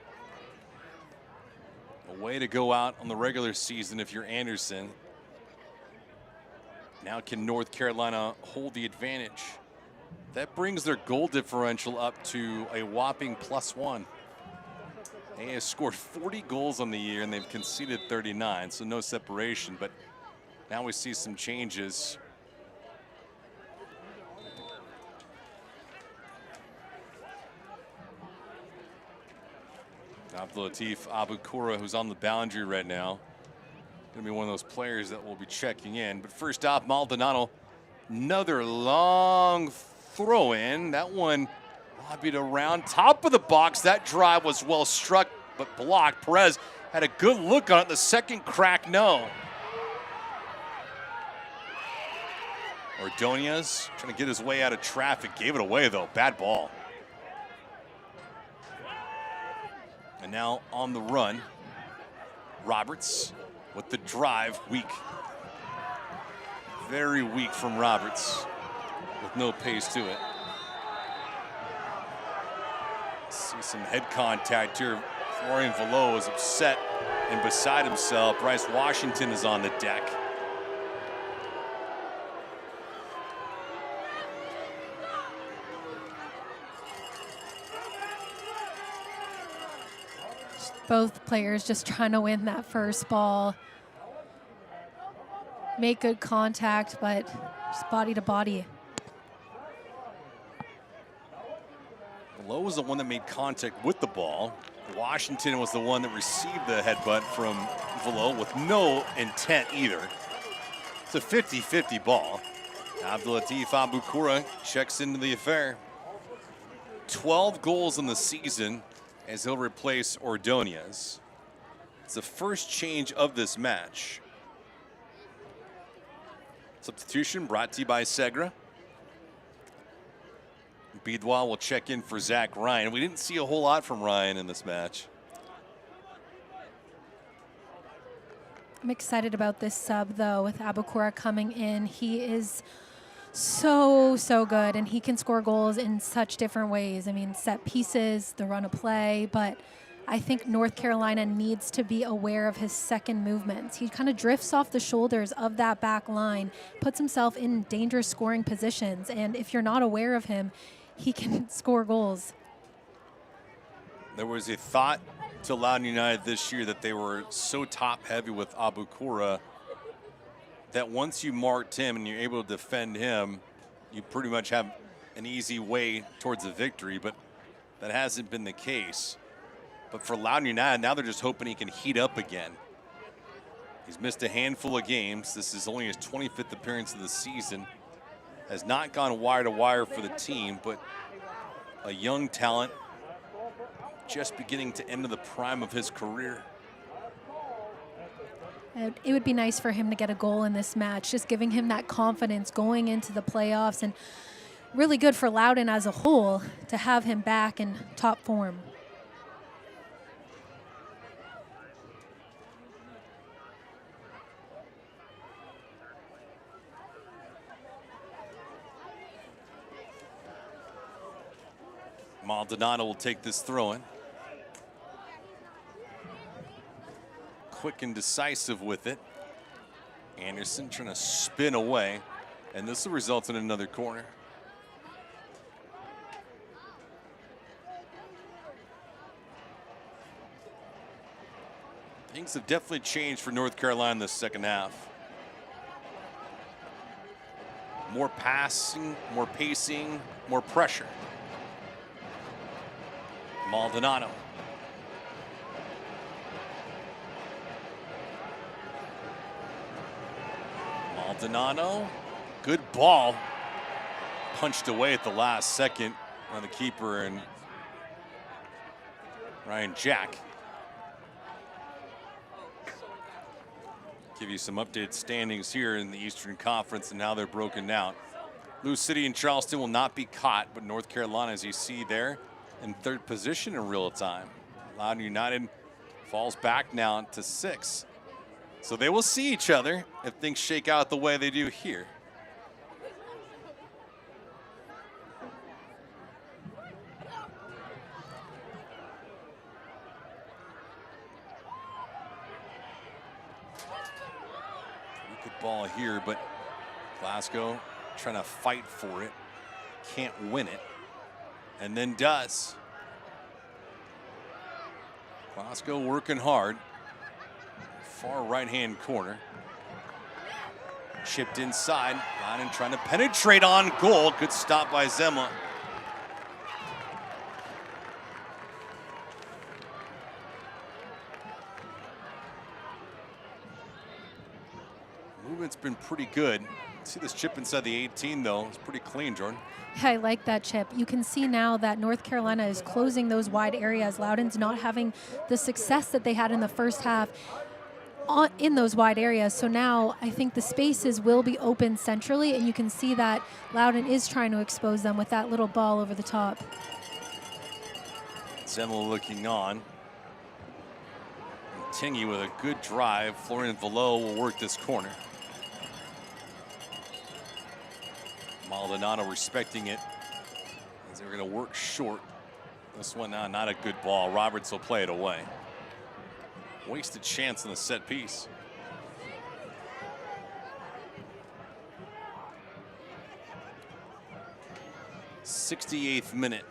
A way to go out on the regular season if you're Anderson. Now can North Carolina hold the advantage? That brings their goal differential up to a whopping +1. They have scored 40 goals on the year and they've conceded 39, so no separation, but now we see some changes. Abdulatif Abukura, who's on the boundary right now, gonna be one of those players that will be checking in. But first off, Maldonado, another long throw in. That one lobbied around top of the box. That drive was well struck, but blocked. Perez had a good look on it. The second crack, no. Ordonez trying to get his way out of traffic. Gave it away though, bad ball. And now on the run, Roberts with the drive, weak. Very weak from Roberts with no pace to it. See some head contact here. Florian Velo is upset and beside himself. Bryce Washington is on the deck. Both players just trying to win that first ball. Make good contact, but just body to body. Lowe was the one that made contact with the ball. Washington was the one that received the headbutt from Velo with no intent either. It's a 50-50 ball. Abdulatif Abukura checks into the affair. 12 goals in the season as he'll replace Ordonez. It's the first change of this match. Substitution brought to you by Segra. Bidwa will check in for Zach Ryan. We didn't see a whole lot from Ryan in this match. I'm excited about this sub though, with Abukura coming in. He is so good, and he can score goals in such different ways. I mean, set pieces, the run of play, but I think North Carolina needs to be aware of his second movements. He kind of drifts off the shoulders of that back line, puts himself in dangerous scoring positions, and if you're not aware of him, he can score goals. There was a thought to Loudoun United this year that they were so top heavy with Abukura that once you marked him and you're able to defend him, you pretty much have an easy way towards a victory, but that hasn't been the case. But for Loudoun United, now they're just hoping he can heat up again. He's missed a handful of games. This is only his 25th appearance of the season. Has not gone wire to wire for the team, but a young talent just beginning to enter the prime of his career. It would be nice for him to get a goal in this match, just giving him that confidence going into the playoffs, and really good for Loudoun as a whole to have him back in top form. Maldonado will take this throw-in. Quick and decisive with it. Anderson trying to spin away, and this will result in another corner. Things have definitely changed for North Carolina in the second half. More passing, more pacing, more pressure. Maldonado. Maldonado, good ball. Punched away at the last second on the keeper and Ryan Jack. Give you some updated standings here in the Eastern Conference and how they're broken down. Lou City and Charleston will not be caught, but North Carolina, as you see there, in third position in real time. Loudoun United falls back now to 6. So they will see each other if things shake out the way they do here. Good ball here, but Glasgow trying to fight for it. Can't win it. And then does. Glasgow working hard. Far right-hand corner. Chipped inside. Loudoun trying to penetrate on goal. Good stop by Zemla. Movement's been pretty good. See this chip inside the 18 though. It's pretty clean, Jordan. Yeah, I like that chip. You can see now that North Carolina is closing those wide areas. Loudoun's not having the success that they had in the first half in those wide areas. So now I think the spaces will be open centrally, and you can see that Loudoun is trying to expose them with that little ball over the top. Zemel looking on. Tingy with a good drive. Florian Velo will work this corner. Maldonado respecting it as they're going to work short. This one now not a good ball. Roberts will play it away. Wasted chance on the set piece. '68th minute.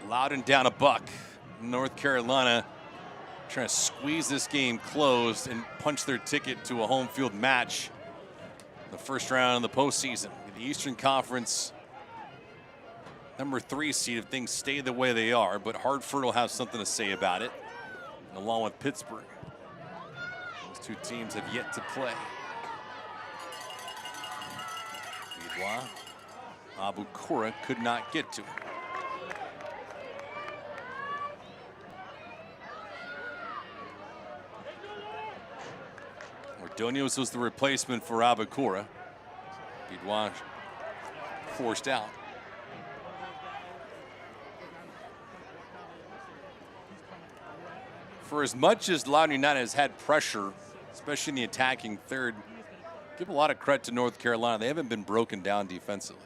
Loudoun down a buck. North Carolina trying to squeeze this game closed and punch their ticket to a home field match. The first round of the postseason. The Eastern Conference #3 seed if things stay the way they are, but Hartford will have something to say about it, along with Pittsburgh. Those two teams have yet to play. Bidois, Abukura could not get to it. Ordonez was the replacement for Abukura. Bidois forced out. For as much as Loudoun United has had pressure, especially in the attacking third, give a lot of credit to North Carolina. They haven't been broken down defensively.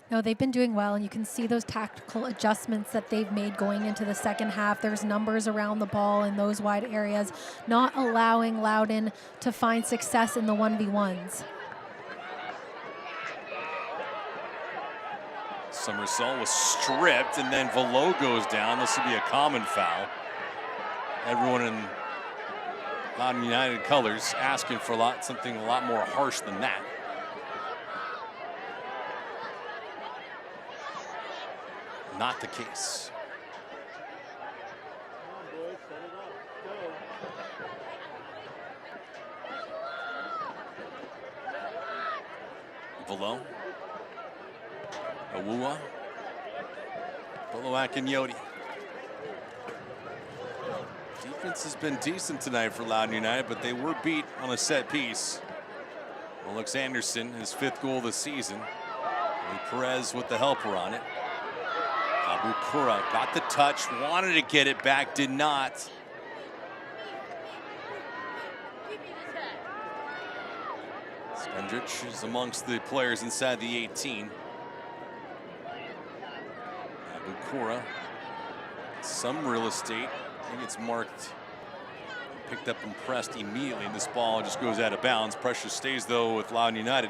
No, they've been doing well, and you can see those tactical adjustments that they've made going into the second half. There's numbers around the ball in those wide areas, not allowing Loudoun to find success in the 1v1s. Somersault was stripped, and then Velo goes down. This will be a common foul. Everyone in Loudoun United colors asking for something a lot more harsh than that. Not the case. Velo. Awua. Bolo Akinyoti. Deep Defense has been decent tonight for Loudoun United, but they were beat on a set piece. Alex Anderson, his 5th goal of the season. And Perez with the helper on it. Abukura got the touch, wanted to get it back, did not. Skendrich is amongst the players inside the 18. Abukura, some real estate. I think it's marked, picked up and pressed immediately. This ball just goes out of bounds. Pressure stays though with Loudoun United.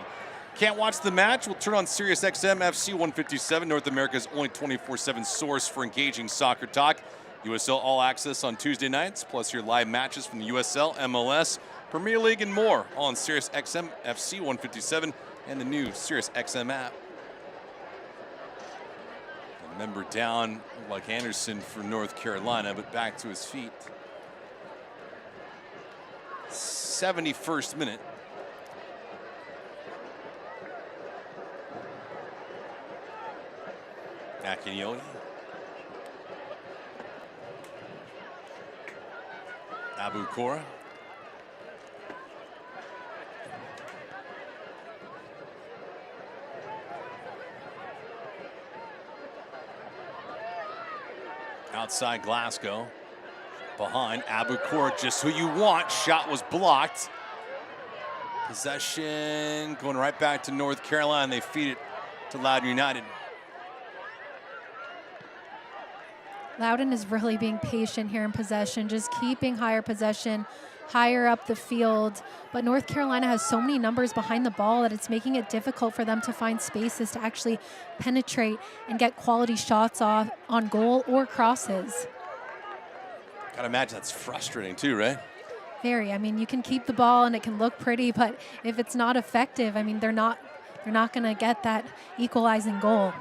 Can't watch the match? We'll turn on Sirius XM FC 157, North America's only 24/7 source for engaging soccer talk. USL All Access on Tuesday nights, plus your live matches from the USL, MLS, Premier League, and more on Sirius XM FC 157 and the new Sirius XM app. A member down like Anderson for North Carolina, but back to his feet. 71st minute. Akinyoni. Abukura. Outside Glasgow. Behind Abukura, just who you want. Shot was blocked. Possession going right back to North Carolina. They feed it to Loudoun United. Loudoun is really being patient here in possession, just keeping higher possession, higher up the field. But North Carolina has so many numbers behind the ball that it's making it difficult for them to find spaces to actually penetrate and get quality shots off on goal or crosses. Gotta imagine that's frustrating too, right? Very. I mean, you can keep the ball and it can look pretty, but if it's not effective, I mean, they're not going to get that equalizing goal.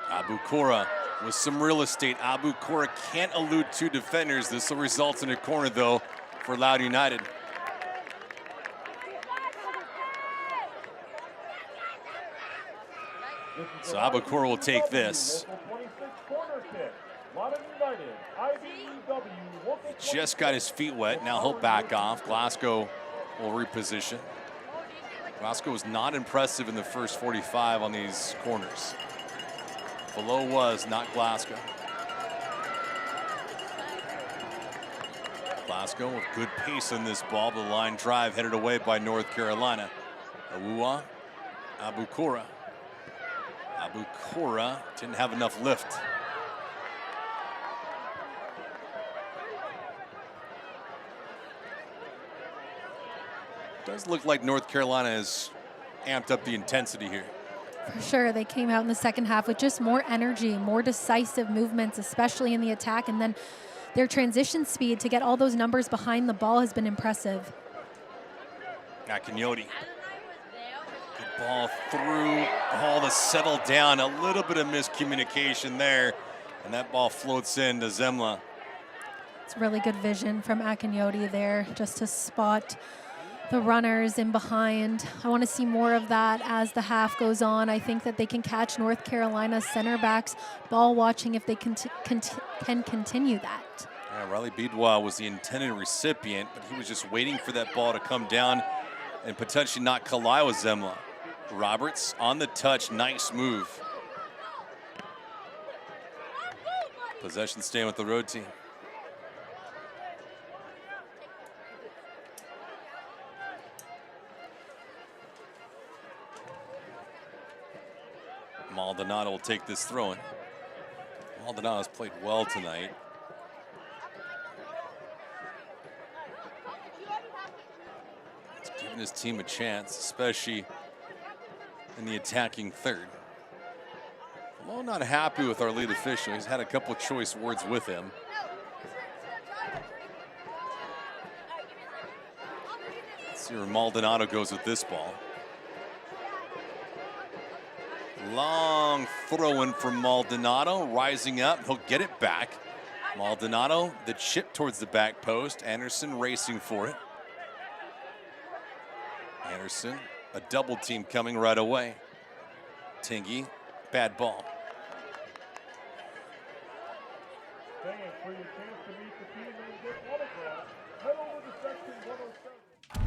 Abukura with some real estate. Abukura can't elude 2 defenders. This will result in a corner, though, for Loudoun United. So Abukura will take this. He just got his feet wet. Now he'll back off. Glasgow will reposition. Glasgow was not impressive in the first 45 on these corners. Below was not Glasgow. Glasgow with good pace on this ball. The line drive headed away by North Carolina. Awuah, Abukura. Abukura didn't have enough lift. Does look like North Carolina has amped up the intensity here. For sure, they came out in the second half with just more energy, more decisive movements, especially in the attack, and then their transition speed to get all those numbers behind the ball has been impressive. Akinyoni. Good ball through, ball to settle down. A little bit of miscommunication there, and that ball floats in to Zemla. It's really good vision from Akinyoni there, just to spot the runners in behind. I want to see more of that as the half goes on. I think that they can catch North Carolina's center backs ball watching if they can continue that. Yeah, Riley Bidwa was the intended recipient, but he was just waiting for that ball to come down and potentially not collide with Zemla. Roberts on the touch, nice move. Possession staying with the road team. Maldonado will take this throw-in. Maldonado's played well tonight. It's given his team a chance, especially in the attacking third. Although not happy with our lead official, he's had a couple choice words with him. Let's see where Maldonado goes with this ball. Long throw-in from Maldonado, rising up, he'll get it back. Maldonado, the chip towards the back post. Anderson racing for it. Anderson, a double team coming right away. Tingy, bad ball.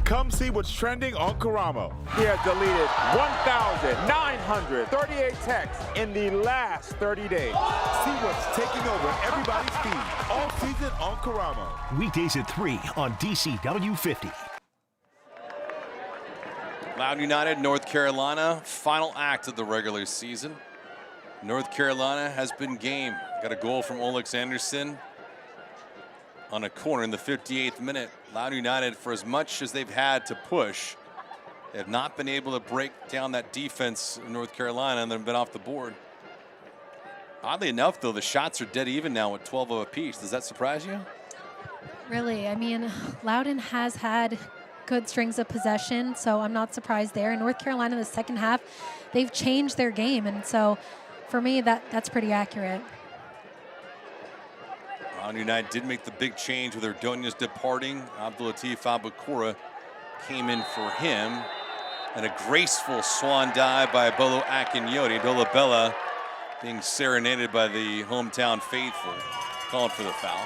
Come see what's trending on Karamo. He has deleted 1,938 texts in the last 30 days. See what's taking over everybody's feed all season on Karamo. Weekdays at 3 on DCW 50. Loudoun United, North Carolina, final act of the regular season. North Carolina has been game. Got a goal from Olex Anderson on a corner in the 58th minute. Loudoun United, for as much as they've had to push, they have not been able to break down that defense in North Carolina, and they've been off the board. Oddly enough, though, the shots are dead even now with 12 apiece. Does that surprise you? Really, I mean, Loudoun has had good strings of possession, so I'm not surprised there. In North Carolina in the second half, they've changed their game, and so for me, that's pretty accurate. Loudoun United did make the big change with Ordonez departing. Abdulatif Abukora came in for him. And a graceful swan dive by Bolo Akinyoti. Dolabella being serenaded by the hometown faithful, calling for the foul.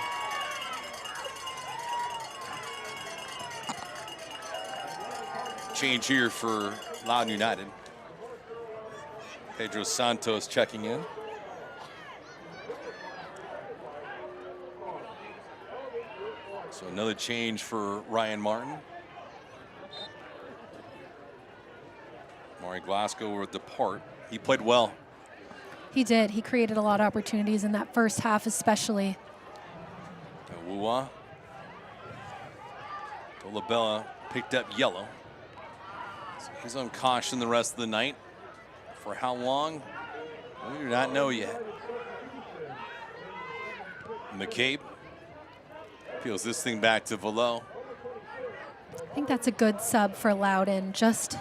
Change here for Loudoun United. Pedro Santos checking in. So another change for Ryan Martin. Maury Glasgow will depart. He played well. He did. He created a lot of opportunities in that first half especially. Awuwa. Dolabella picked up yellow. So he's on caution the rest of the night. For how long? We do not know yet. McCabe peels this thing back to Velo. I think that's a good sub for Loudoun. Just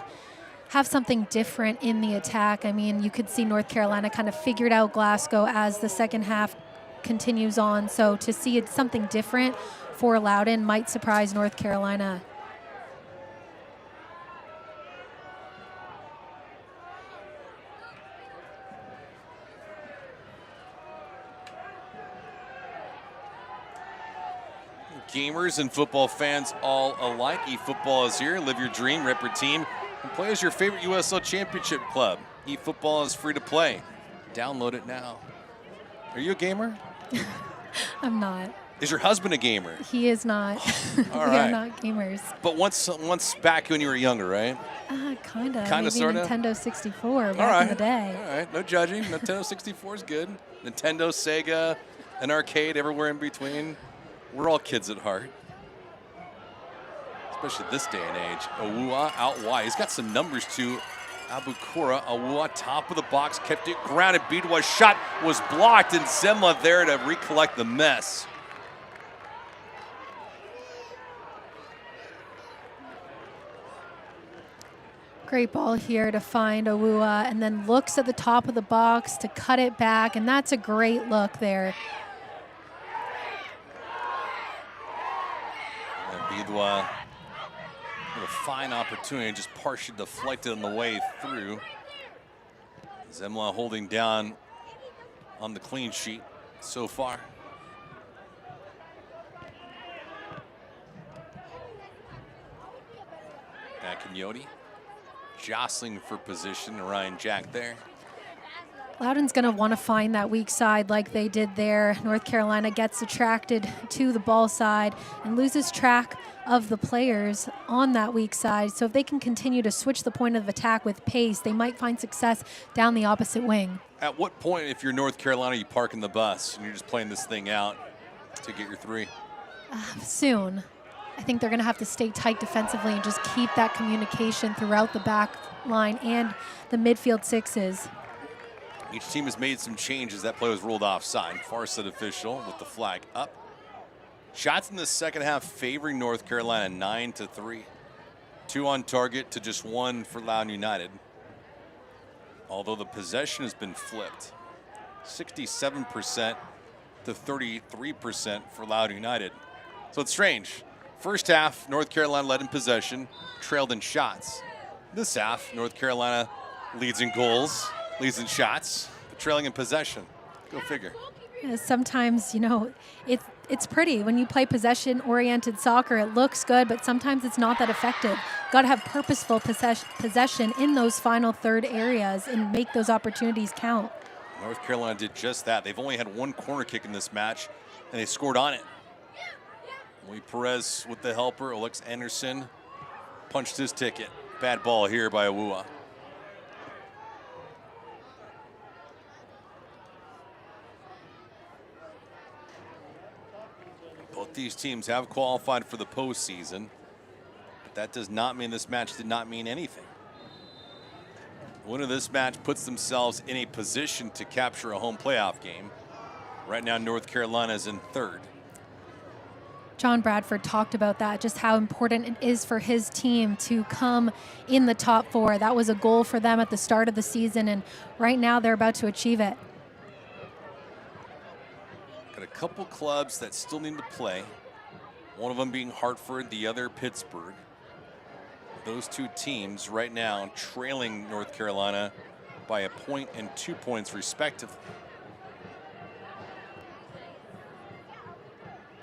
have something different in the attack. I mean, you could see North Carolina kind of figured out Glasgow as the second half continues on. So to see it something different for Loudoun might surprise North Carolina. Gamers and football fans all alike. eFootball is here. Live your dream, rep your team, and play as your favorite USL Championship club. eFootball is free to play. Download it now. Are you a gamer? I'm not. Is your husband a gamer? He is not. All We right. are not gamers. But once back when you were younger, right? Kind of. Kinda, Maybe sorta? Nintendo 64 back in the day. All right, no judging. Nintendo 64 is good. Nintendo, Sega, an arcade, everywhere in between. We're all kids at heart. Especially this day and age. Awuwa out wide. He's got some numbers too. Abukora, Awuwa, top of the box, kept it grounded. Bidwa's shot was blocked, and Zemla there to recollect the mess. Great ball here to find Awuwa, and then looks at the top of the box to cut it back, and that's a great look there. Bidwa with a fine opportunity, just partially deflected on the way through. Zemla holding down on the clean sheet so far. Akinyoti jostling for position. Ryan Jack there. Loudoun's going to want to find that weak side like they did there. North Carolina gets attracted to the ball side and loses track of the players on that weak side. So if they can continue to switch the point of attack with pace, they might find success down the opposite wing. At what point, if you're North Carolina, you park in the bus and you're just playing this thing out to get your three? Soon. I think they're going to have to stay tight defensively and just keep that communication throughout the back line and the midfield sixes. Each team has made some changes. That play was ruled offside. Far side official with the flag up. Shots in the second half favoring North Carolina 9-3. 2 on target to just 1 for Loudoun United. Although the possession has been flipped. 67% to 33% for Loudoun United. So it's strange. First half, North Carolina led in possession, trailed in shots. This half, North Carolina leads in goals, leads in shots, but trailing in possession. Go figure. Sometimes, it's pretty. When you play possession-oriented soccer, it looks good, but sometimes it's not that effective. Got to have purposeful possession in those final third areas and make those opportunities count. North Carolina did just that. They've only had one corner kick in this match, and they scored on it. Louis Perez with the helper. Alex Anderson punched his ticket. Bad ball here by Awua. Both these teams have qualified for the postseason, but that does not mean this match did not mean anything. The winner of this match puts themselves in a position to capture a home playoff game. Right now, North Carolina is in third. John Bradford talked about that, just how important it is for his team to come in the top four. That was a goal for them at the start of the season, and right now they're about to achieve it. Got a couple clubs that still need to play. One of them being Hartford, the other Pittsburgh. Those two teams right now trailing North Carolina by a point and 2 points respectively.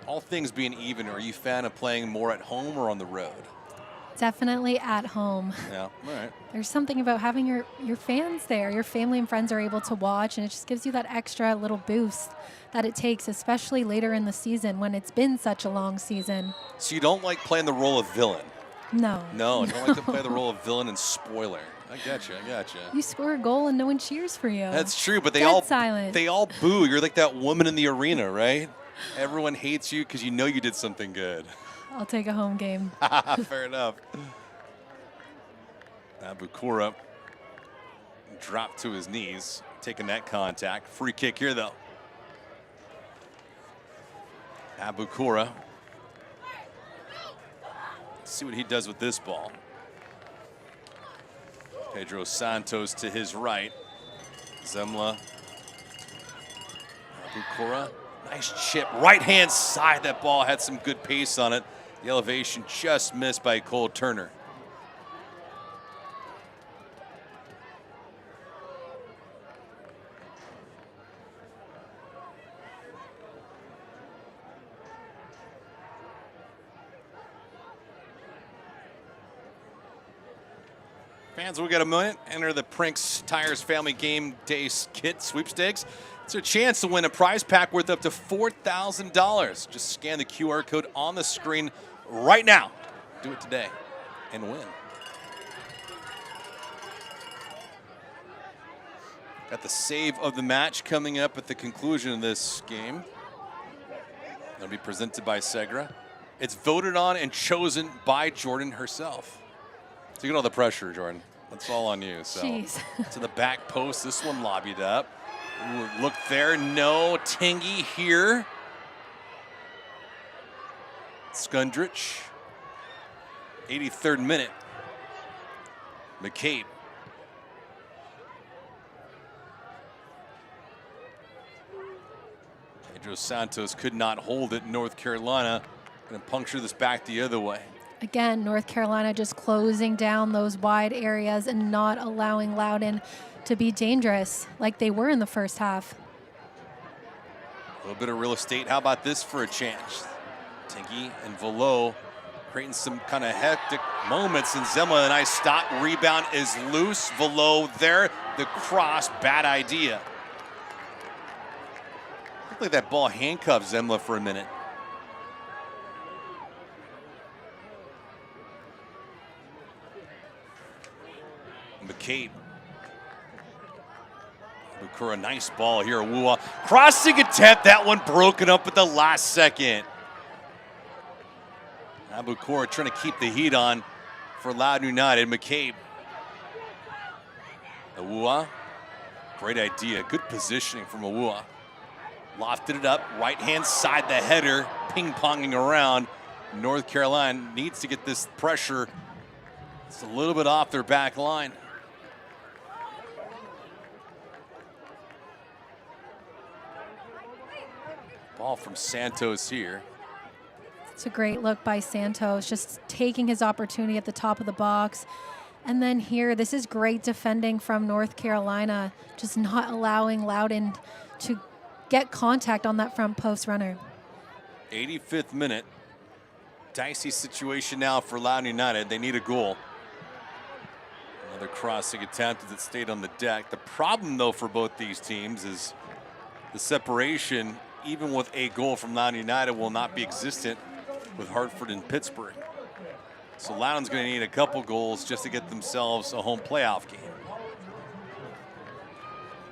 All things being even, are you a fan of playing more at home or on the road? Definitely at home. Yeah, all right. There's something about having your fans there. Your family and friends are able to watch, and it just gives you that extra little boost that it takes, especially later in the season when it's been such a long season. So you don't like playing the role of villain? No. No, I don't like to play the role of villain and spoiler. I got you. You score a goal and no one cheers for you. That's true, but they Dead all boo. You're like that woman in the arena, right? Everyone hates you because you know you did something good. I'll take a home game. Fair enough. Abukura dropped to his knees, taking that contact. Free kick here, though. Abukura. Let's see what he does with this ball. Pedro Santos to his right. Zemla. Abukura. Nice chip, right-hand side. That ball had some good pace on it. The elevation just missed by Cole Turner. Fans, we got a minute. Enter the Prinks Tires Family Game Day Kit Sweepstakes. It's a chance to win a prize pack worth up to $4,000. Just scan the QR code on the screen right now. Do it today and win. Got the save of the match coming up at the conclusion of this game. That'll be presented by Segra. It's voted on and chosen by Jordan herself. So you get all the pressure, Jordan. That's all on you. So Jeez. To the back post, this one lobbied up. Ooh, look there, no. Tingy here. Skundrich. 83rd minute. McCabe. Pedro Santos could not hold it. North Carolina going to puncture this back the other way. Again, North Carolina just closing down those wide areas and not allowing Loudoun to be dangerous like they were in the first half. A little bit of real estate. How about this for a chance? Tinky and Velo creating some kind of hectic moments, and Zemla, a nice stop. Rebound is loose. Velo there. The cross, bad idea. Looked like that ball handcuffed Zemla for a minute. McCabe. Bukura, nice ball here. Awua. Crossing attempt. That one broken up at the last second. Abukura trying to keep the heat on for Loudoun United. McCabe. Awua. Great idea. Good positioning from Awua. Lofted it up. Right-hand side, the header. Ping-ponging around. North Carolina needs to get this pressure. It's a little bit off their back line. Ball from Santos here. It's a great look by Santos, just taking his opportunity at the top of the box. And then here, this is great defending from North Carolina, just not allowing Loudoun to get contact on that front post runner. 85th minute. Dicey situation now for Loudoun United. They need a goal. Another crossing attempt as it stayed on the deck. The problem, though, for both these teams is the separation, even with a goal from Loudoun United, will not be existent with Hartford and Pittsburgh. So Loudoun's going to need a couple goals just to get themselves a home playoff game.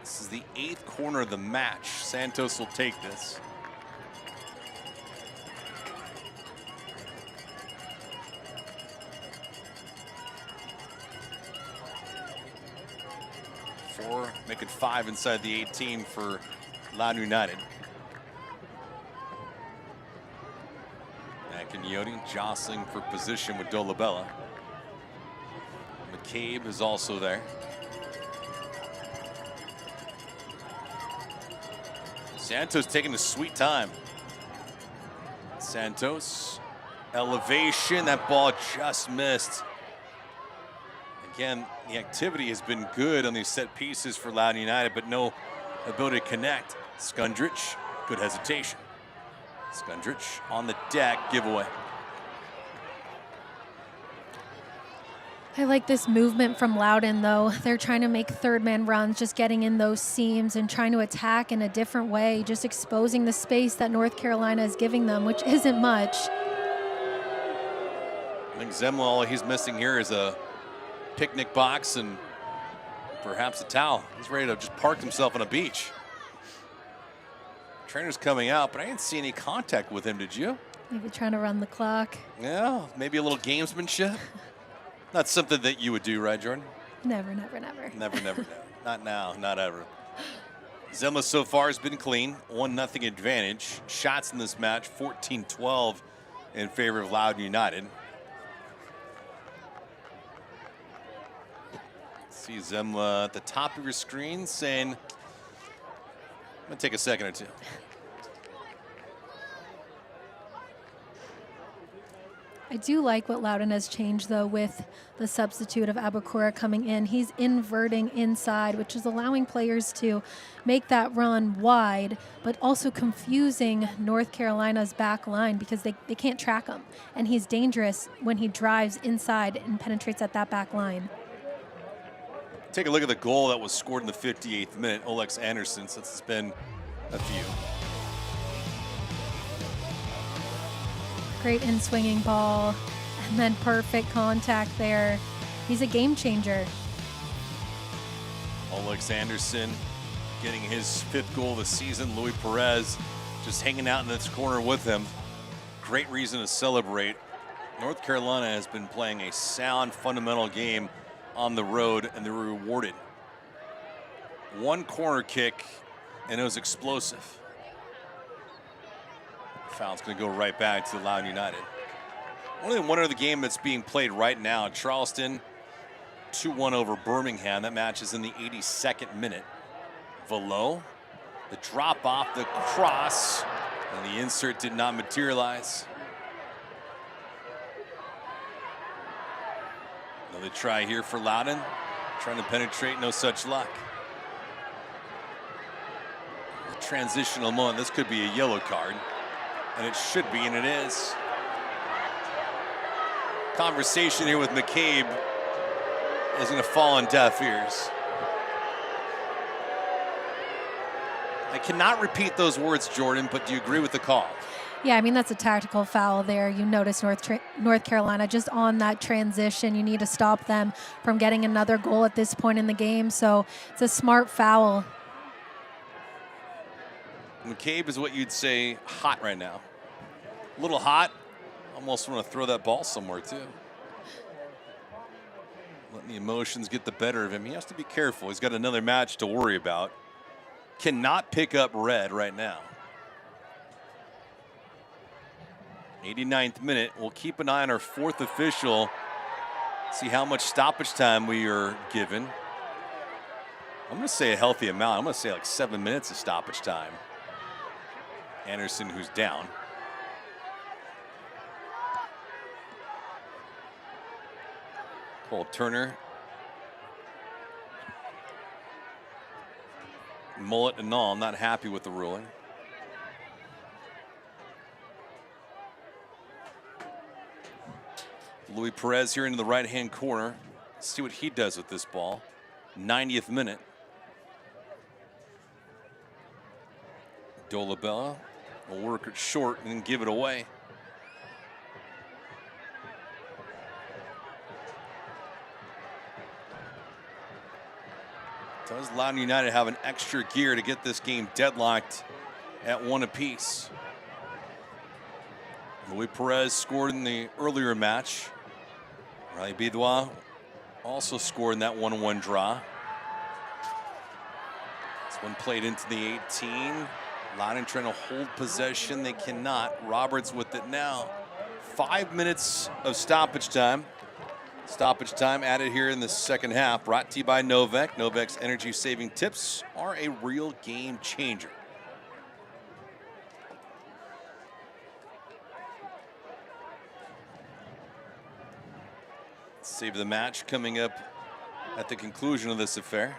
This is the 8th corner of the match. Santos will take this. Make it 5 inside the 18 for Loudoun United. Akinyoti jostling for position with Dolabella. McCabe is also there. Santos taking a sweet time. Santos, elevation, that ball just missed. Again, the activity has been good on these set pieces for Loudoun United, but no ability to connect. Skundrich, good hesitation. Skundrich on the deck, giveaway. I like this movement from Loudoun, though. They're trying to make third man runs, just getting in those seams and trying to attack in a different way, just exposing the space that North Carolina is giving them, which isn't much. I think Zemla, all he's missing here is a picnic box and perhaps a towel. He's ready to just park himself on a beach. Trainer's coming out, but I didn't see any contact with him, did you? Maybe trying to run the clock. Yeah, maybe a little gamesmanship. Not something that you would do, right, Jordan? Never, never, never. Never, never, never. Not now, not ever. Zemla so far has been clean, 1-0 advantage. Shots in this match, 14-12 in favor of Loudoun United. See Zemla at the top of your screen saying, I'm gonna take a second or two. I do like what Loudoun has changed, though, with the substitute of Abakura coming in. He's inverting inside, which is allowing players to make that run wide, but also confusing North Carolina's back line because they can't track him. And he's dangerous when he drives inside and penetrates at that back line. Take a look at the goal that was scored in the 58th minute. Olex Anderson, since it's been a few. Great in-swinging ball, and then perfect contact there. He's a game changer. Olex Anderson getting his 5th goal of the season. Louis Perez just hanging out in this corner with him. Great reason to celebrate. North Carolina has been playing a sound, fundamental game on the road, and they're rewarded. One corner kick, and it was explosive. Foul's going to go right back to Loudoun United. Only one other game that's being played right now. Charleston 2-1 over Birmingham. That match is in the 82nd minute. Velo, the drop off, the cross, and the insert did not materialize. Another try here for Loudoun. Trying to penetrate, no such luck. The transitional moment. This could be a yellow card. And it should be, and it is. Conversation here with McCabe is going to fall on deaf ears. I cannot repeat those words, Jordan, but do you agree with the call? Yeah, I mean, that's a tactical foul there. You notice North Carolina just on that transition. You need to stop them from getting another goal at this point in the game. So it's a smart foul. McCabe is what you'd say hot right now. A little hot. Almost want to throw that ball somewhere, too. Letting the emotions get the better of him. He has to be careful. He's got another match to worry about. Cannot pick up red right now. 89th minute. We'll keep an eye on our 4th official. See how much stoppage time we are given. I'm going to say a healthy amount. I'm going to say like 7 minutes of stoppage time. Anderson, who's down. Cole Turner. Mullet and all, I'm not happy with the ruling. Luis Perez here into the right-hand corner. Let's see what he does with this ball. 90th minute. Dolabella will work it short and then give it away. Does Loudoun United have an extra gear to get this game deadlocked at 1 apiece? Luis Perez scored in the earlier match. Riley Bidwa also scored in that 1-1 draw. This one played into the 18. Loudoun trying to hold possession. They cannot. Roberts with it now. 5 minutes of stoppage time. Stoppage time added here in the second half. Brought to you by Novec. Novec's energy-saving tips are a real game changer. Save the match coming up at the conclusion of this affair.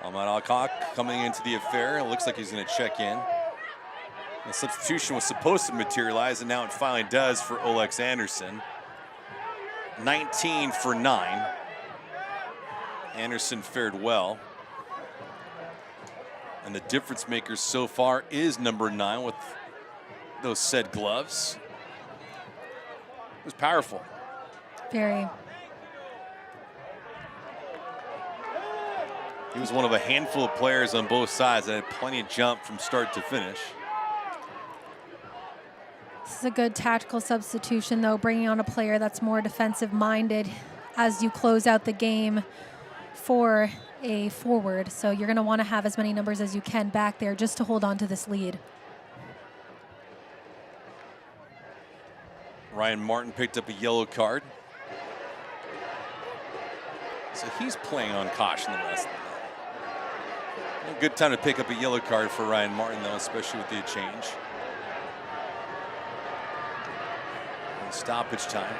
Ahmad Alcock coming into the affair. It looks like he's going to check in. The substitution was supposed to materialize, and now it finally does for Olex Anderson. 19 for 9. Anderson fared well. And the difference maker so far is number 9 with those said gloves. It was powerful. Very. He was one of a handful of players on both sides that had plenty of jump from start to finish. This is a good tactical substitution, though, bringing on a player that's more defensive-minded as you close out the game for a forward. So you're going to want to have as many numbers as you can back there just to hold on to this lead. Ryan Martin picked up a yellow card. So he's playing on caution the rest of the night. A good time to pick up a yellow card for Ryan Martin, though, especially with the change. And stoppage time.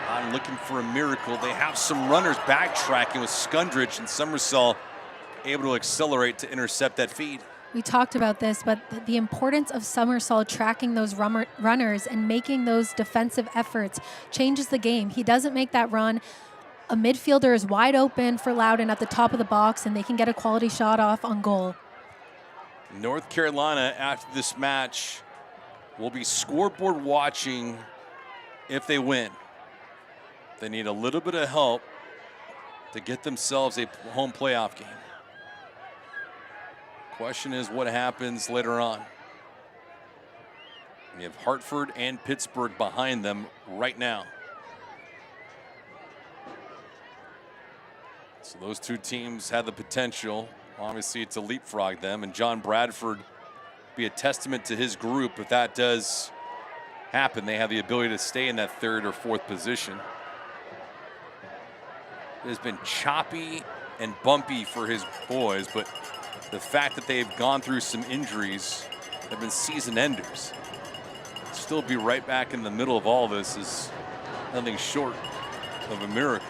I'm looking for a miracle. They have some runners backtracking with Skundrich and Summersall able to accelerate to intercept that feed. We talked about this, but the importance of Summersall tracking those runners and making those defensive efforts changes the game. He doesn't make that run. A midfielder is wide open for Loudoun at the top of the box, and they can get a quality shot off on goal. North Carolina, after this match, will be scoreboard watching if they win. They need a little bit of help to get themselves a home playoff game. Question is what happens later on. We have Hartford and Pittsburgh behind them right now. So those two teams have the potential, obviously, to leapfrog them, and John Bradford be a testament to his group. If that does happen, they have the ability to stay in that 3rd or 4th position. It has been choppy and bumpy for his boys, but the fact that they've gone through some injuries have been season enders. Still be right back in the middle of all this is nothing short of a miracle.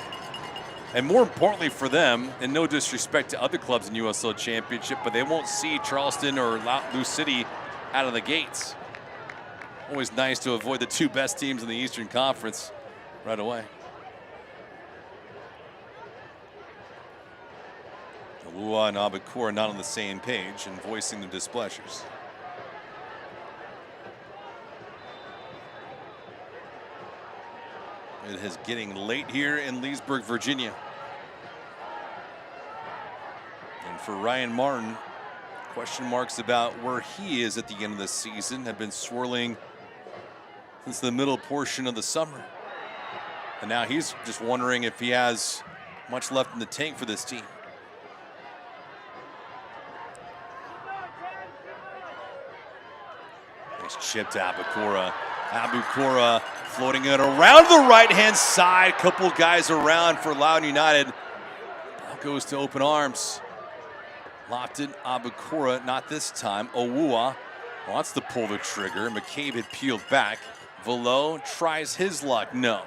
And more importantly for them, and no disrespect to other clubs in USL Championship, but they won't see Charleston or Lou City out of the gates. Always nice to avoid the 2 best teams in the Eastern Conference right away. Alua and Abakura are not on the same page and voicing their displeasures. It is getting late here in Leesburg, Virginia. And for Ryan Martin, question marks about where he is at the end of the season have been swirling since the middle portion of the summer. And now he's just wondering if he has much left in the tank for this team. Nice chip to Abakura. Abukura floating it around the right-hand side. Couple guys around for Loudoun United. Ball goes to open arms. Locked in Abukura, not this time. Owua Wants to pull the trigger. McCabe had peeled back. Velo tries his luck. No.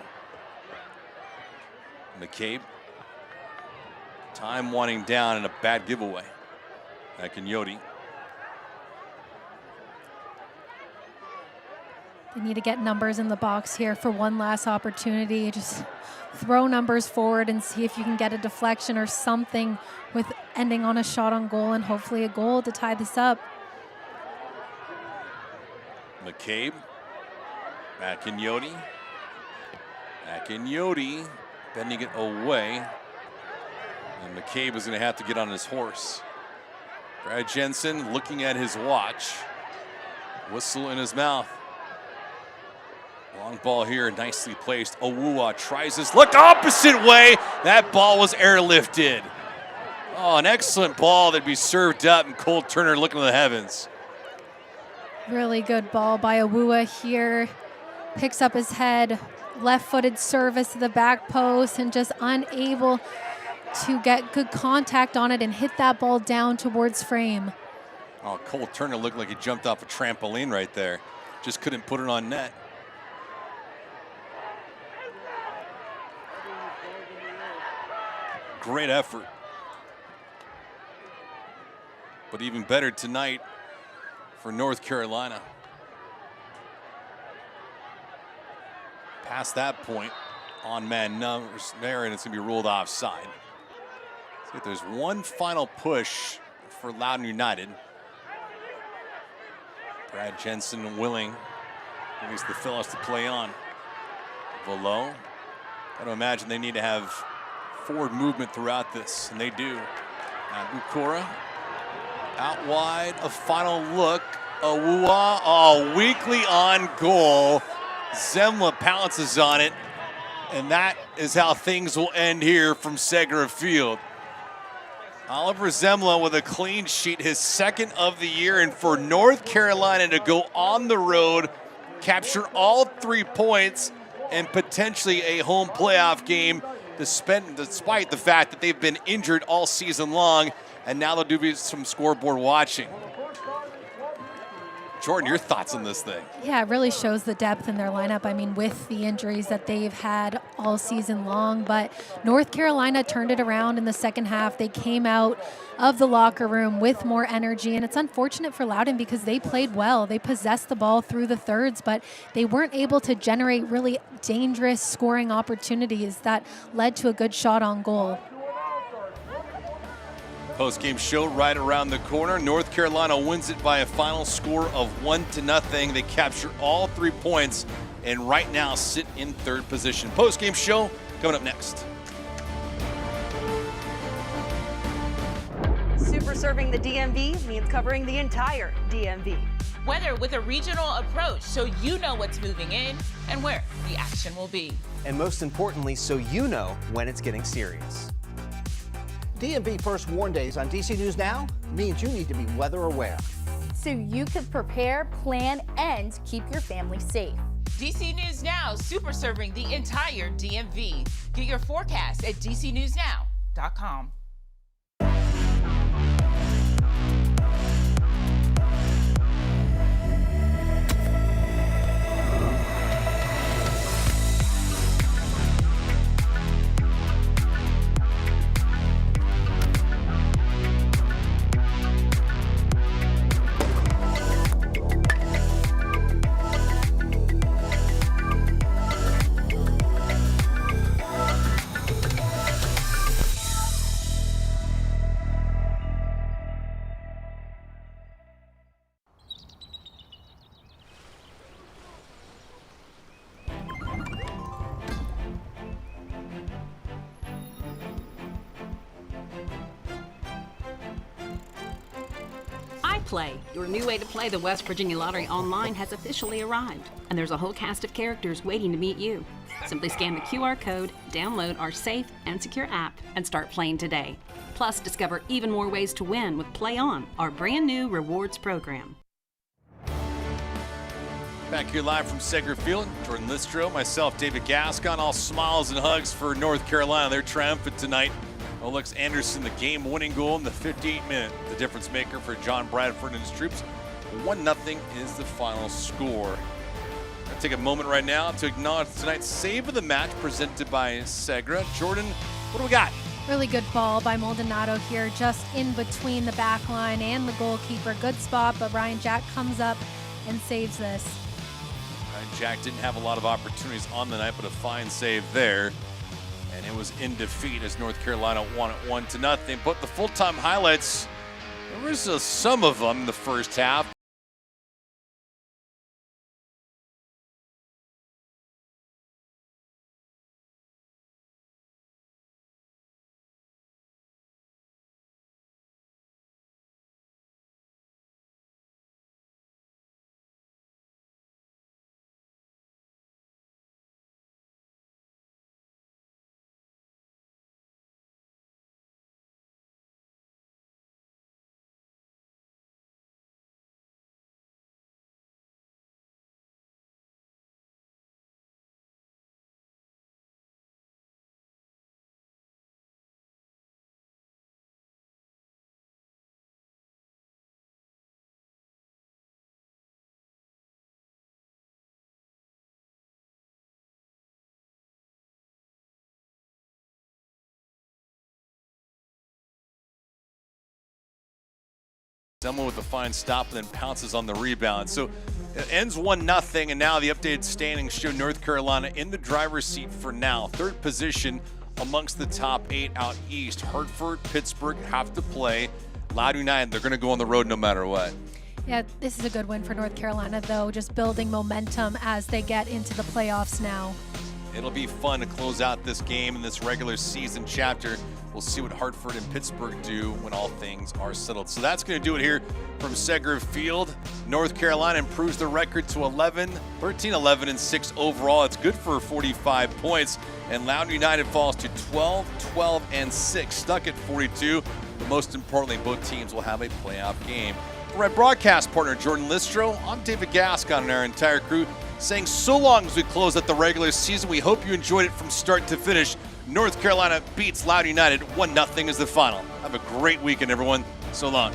McCabe. Time winding down and a bad giveaway. Akinyoti. They need to get numbers in the box here for one last opportunity. Just throw numbers forward and see if you can get a deflection or something with ending on a shot on goal and hopefully a goal to tie this up. McCabe. Akinyoti. Akinyoti bending it away. And McCabe is going to have to get on his horse. Brad Jensen looking at his watch. Whistle in his mouth. Long ball here, nicely placed. Owuwa tries his look opposite way. That ball was airlifted. Oh, an excellent ball that'd be served up, and Cole Turner looking to the heavens. Really good ball by Owuwa here. Picks up his head, left-footed service to the back post, and just unable to get good contact on it and hit that ball down towards frame. Oh, Cole Turner looked like he jumped off a trampoline right there. Just couldn't put it on net. Great effort. But even better tonight for North Carolina. Past that point, on man numbers there, and it's going to be ruled offside. So there's one final push for Loudoun United. Brad Jensen willing, at least the fellas, to play on. Velo. Got to imagine they need to have forward movement throughout this, and they do. Ukora out wide, a final look. Owuwa, oh, weakly on goal. Zemla pounces on it, and that is how things will end here from Segra Field. Oliver Zemla with a clean sheet, his second of the year, and for North Carolina to go on the road, capture all 3 points, and potentially a home playoff game, despite the fact that they've been injured all season long, and now they'll do some scoreboard watching. Jordan, your thoughts on this thing? Yeah, it really shows the depth in their lineup. I mean, with the injuries that they've had all season long, but North Carolina turned it around in the second half. They came out of the locker room with more energy, and it's unfortunate for Loudoun because they played well. They possessed the ball through the thirds, but they weren't able to generate really dangerous scoring opportunities that led to a good shot on goal. Post-game show right around the corner. North Carolina wins it by a final score of 1-0. They capture all 3 points and right now sit in third position. Post-game show coming up next. Super serving the DMV means covering the entire DMV. Weather with a regional approach so you know what's moving in and where the action will be. And most importantly, so you know when it's getting serious. DMV First Warn Days on DC News Now means you need to be weather aware. So you can prepare, plan, and keep your family safe. DC News Now, super serving the entire DMV. Get your forecast at dcnewsnow.com. Play, your new way to play the West Virginia Lottery online has officially arrived, and there's a whole cast of characters waiting to meet you. Simply scan the QR code, download our safe and secure app, and start playing today. Plus, discover even more ways to win with Play On, our brand new rewards program. Back here live from Segra Field, Jordan Listro, myself, David Gascon, all smiles and hugs for North Carolina. They're triumphant tonight. Alex Anderson, the game-winning goal in the 58th minute, the difference maker for John Bradford and his troops. 1-0 is the final score. I'll take a moment right now to acknowledge tonight's save of the match presented by Segra. Jordan, what do we got? Really good ball by Maldonado here, just in between the back line and the goalkeeper. Good spot, but Ryan Jack comes up and saves this. Ryan Jack didn't have a lot of opportunities on the night, but a fine save there. And it was in defeat as North Carolina won it 1-0. But the full-time highlights, there was some of them in the first half. Selma with a fine stop and then pounces on the rebound. So it ends 1-0, and now the updated standings show North Carolina in the driver's seat for now. Third position amongst the top 8 out east. Hartford, Pittsburgh have to play. Loudoun United, they're going to go on the road no matter what. Yeah, this is a good win for North Carolina, though, just building momentum as they get into the playoffs now. It'll be fun to close out this game in this regular season chapter. We'll see what Hartford and Pittsburgh do when all things are settled. So that's going to do it here from Segra Field. North Carolina improves the record to 13-11-6 overall. It's good for 45 points. And Loudoun United falls to 12-12-6, stuck at 42. But most importantly, both teams will have a playoff game. For my broadcast partner, Jordan Listro, I'm David Gascon and our entire crew saying so long as we close out the regular season. We hope you enjoyed it from start to finish. North Carolina beats Loudoun United 1-0 is the final. Have a great weekend, everyone. So long.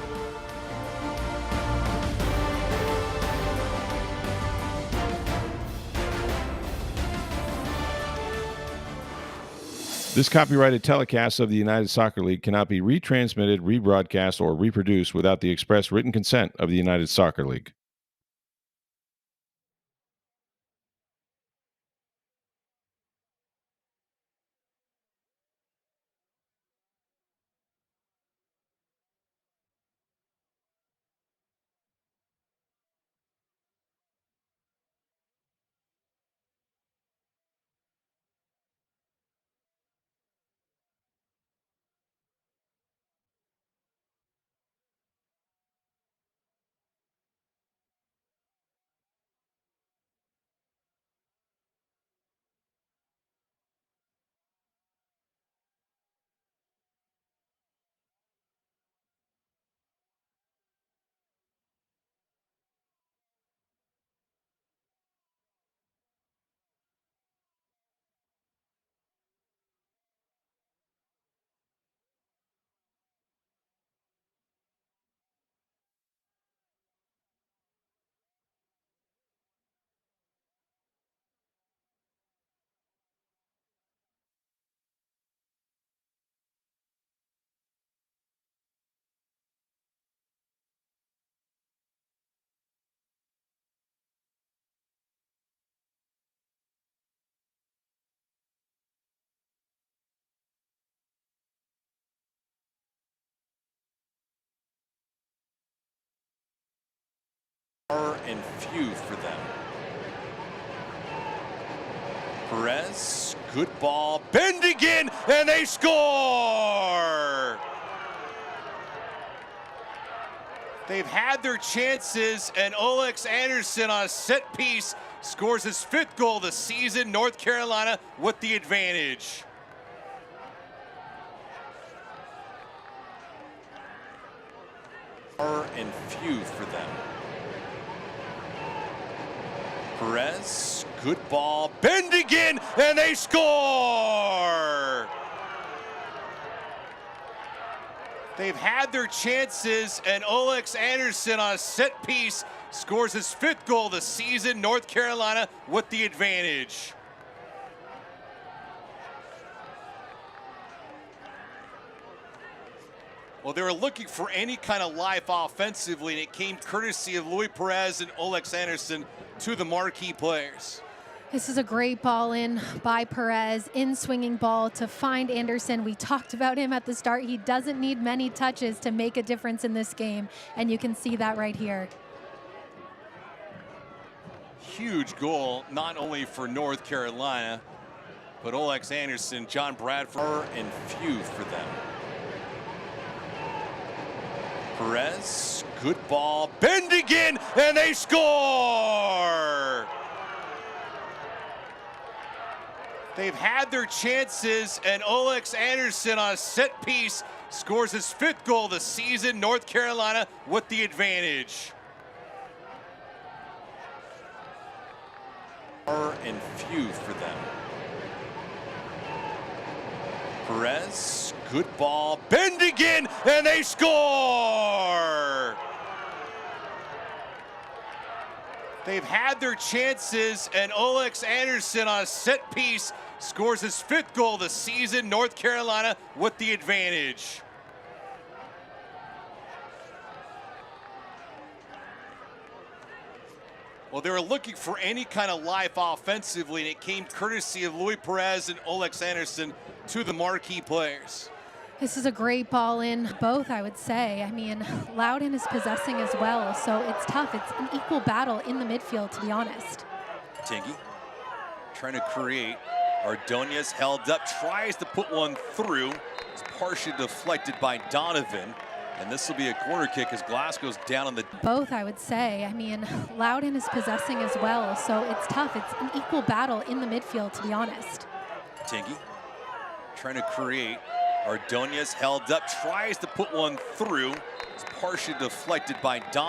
This copyrighted telecast of the United Soccer League cannot be retransmitted, rebroadcast, or reproduced without the express written consent of the United Soccer League. And few for them. Perez, good ball, bend again, and they score! They've had their chances, and Olex Anderson on a set piece scores his 5th goal of the season. North Carolina with the advantage. And few for them. Perez, good ball, bend again, and they score! They've had their chances, and Alex Anderson on a set piece scores his 5th goal of the season. North Carolina with the advantage. Well, they were looking for any kind of life offensively, and it came courtesy of Luis Perez and Alex Anderson to the marquee players. This is a great ball in by Perez, in swinging ball to find Anderson. We talked about him at the start. He doesn't need many touches to make a difference in this game, and you can see that right here. Huge goal, not only for North Carolina, but Alex Anderson, John Bradford, and few for them. Perez, good ball, bend again, and they score! They've had their chances, and Alex Anderson on a set piece scores his 5th goal of the season. North Carolina with the advantage. And few for them. Perez, good ball, bend again, and they score! They've had their chances, and Alex Anderson on a set piece scores his 5th goal of the season. North Carolina with the advantage. Well, they were looking for any kind of life offensively, and it came courtesy of Luis Perez and Alex Anderson to the marquee players. This is a great ball in, both, I would say. I mean, Loudoun is possessing as well, so it's tough. It's an equal battle in the midfield, to be honest. Tinky trying to create. Ordonez held up, tries to put one through. It's partially deflected by Donovan. And this will be a corner kick as Glasgow's down on the... Both, I would say. I mean, Loudoun is possessing as well, so it's tough. It's an equal battle in the midfield, to be honest. Tinky trying to create. Ordonez held up, tries to put one through. It's partially deflected by Donovan.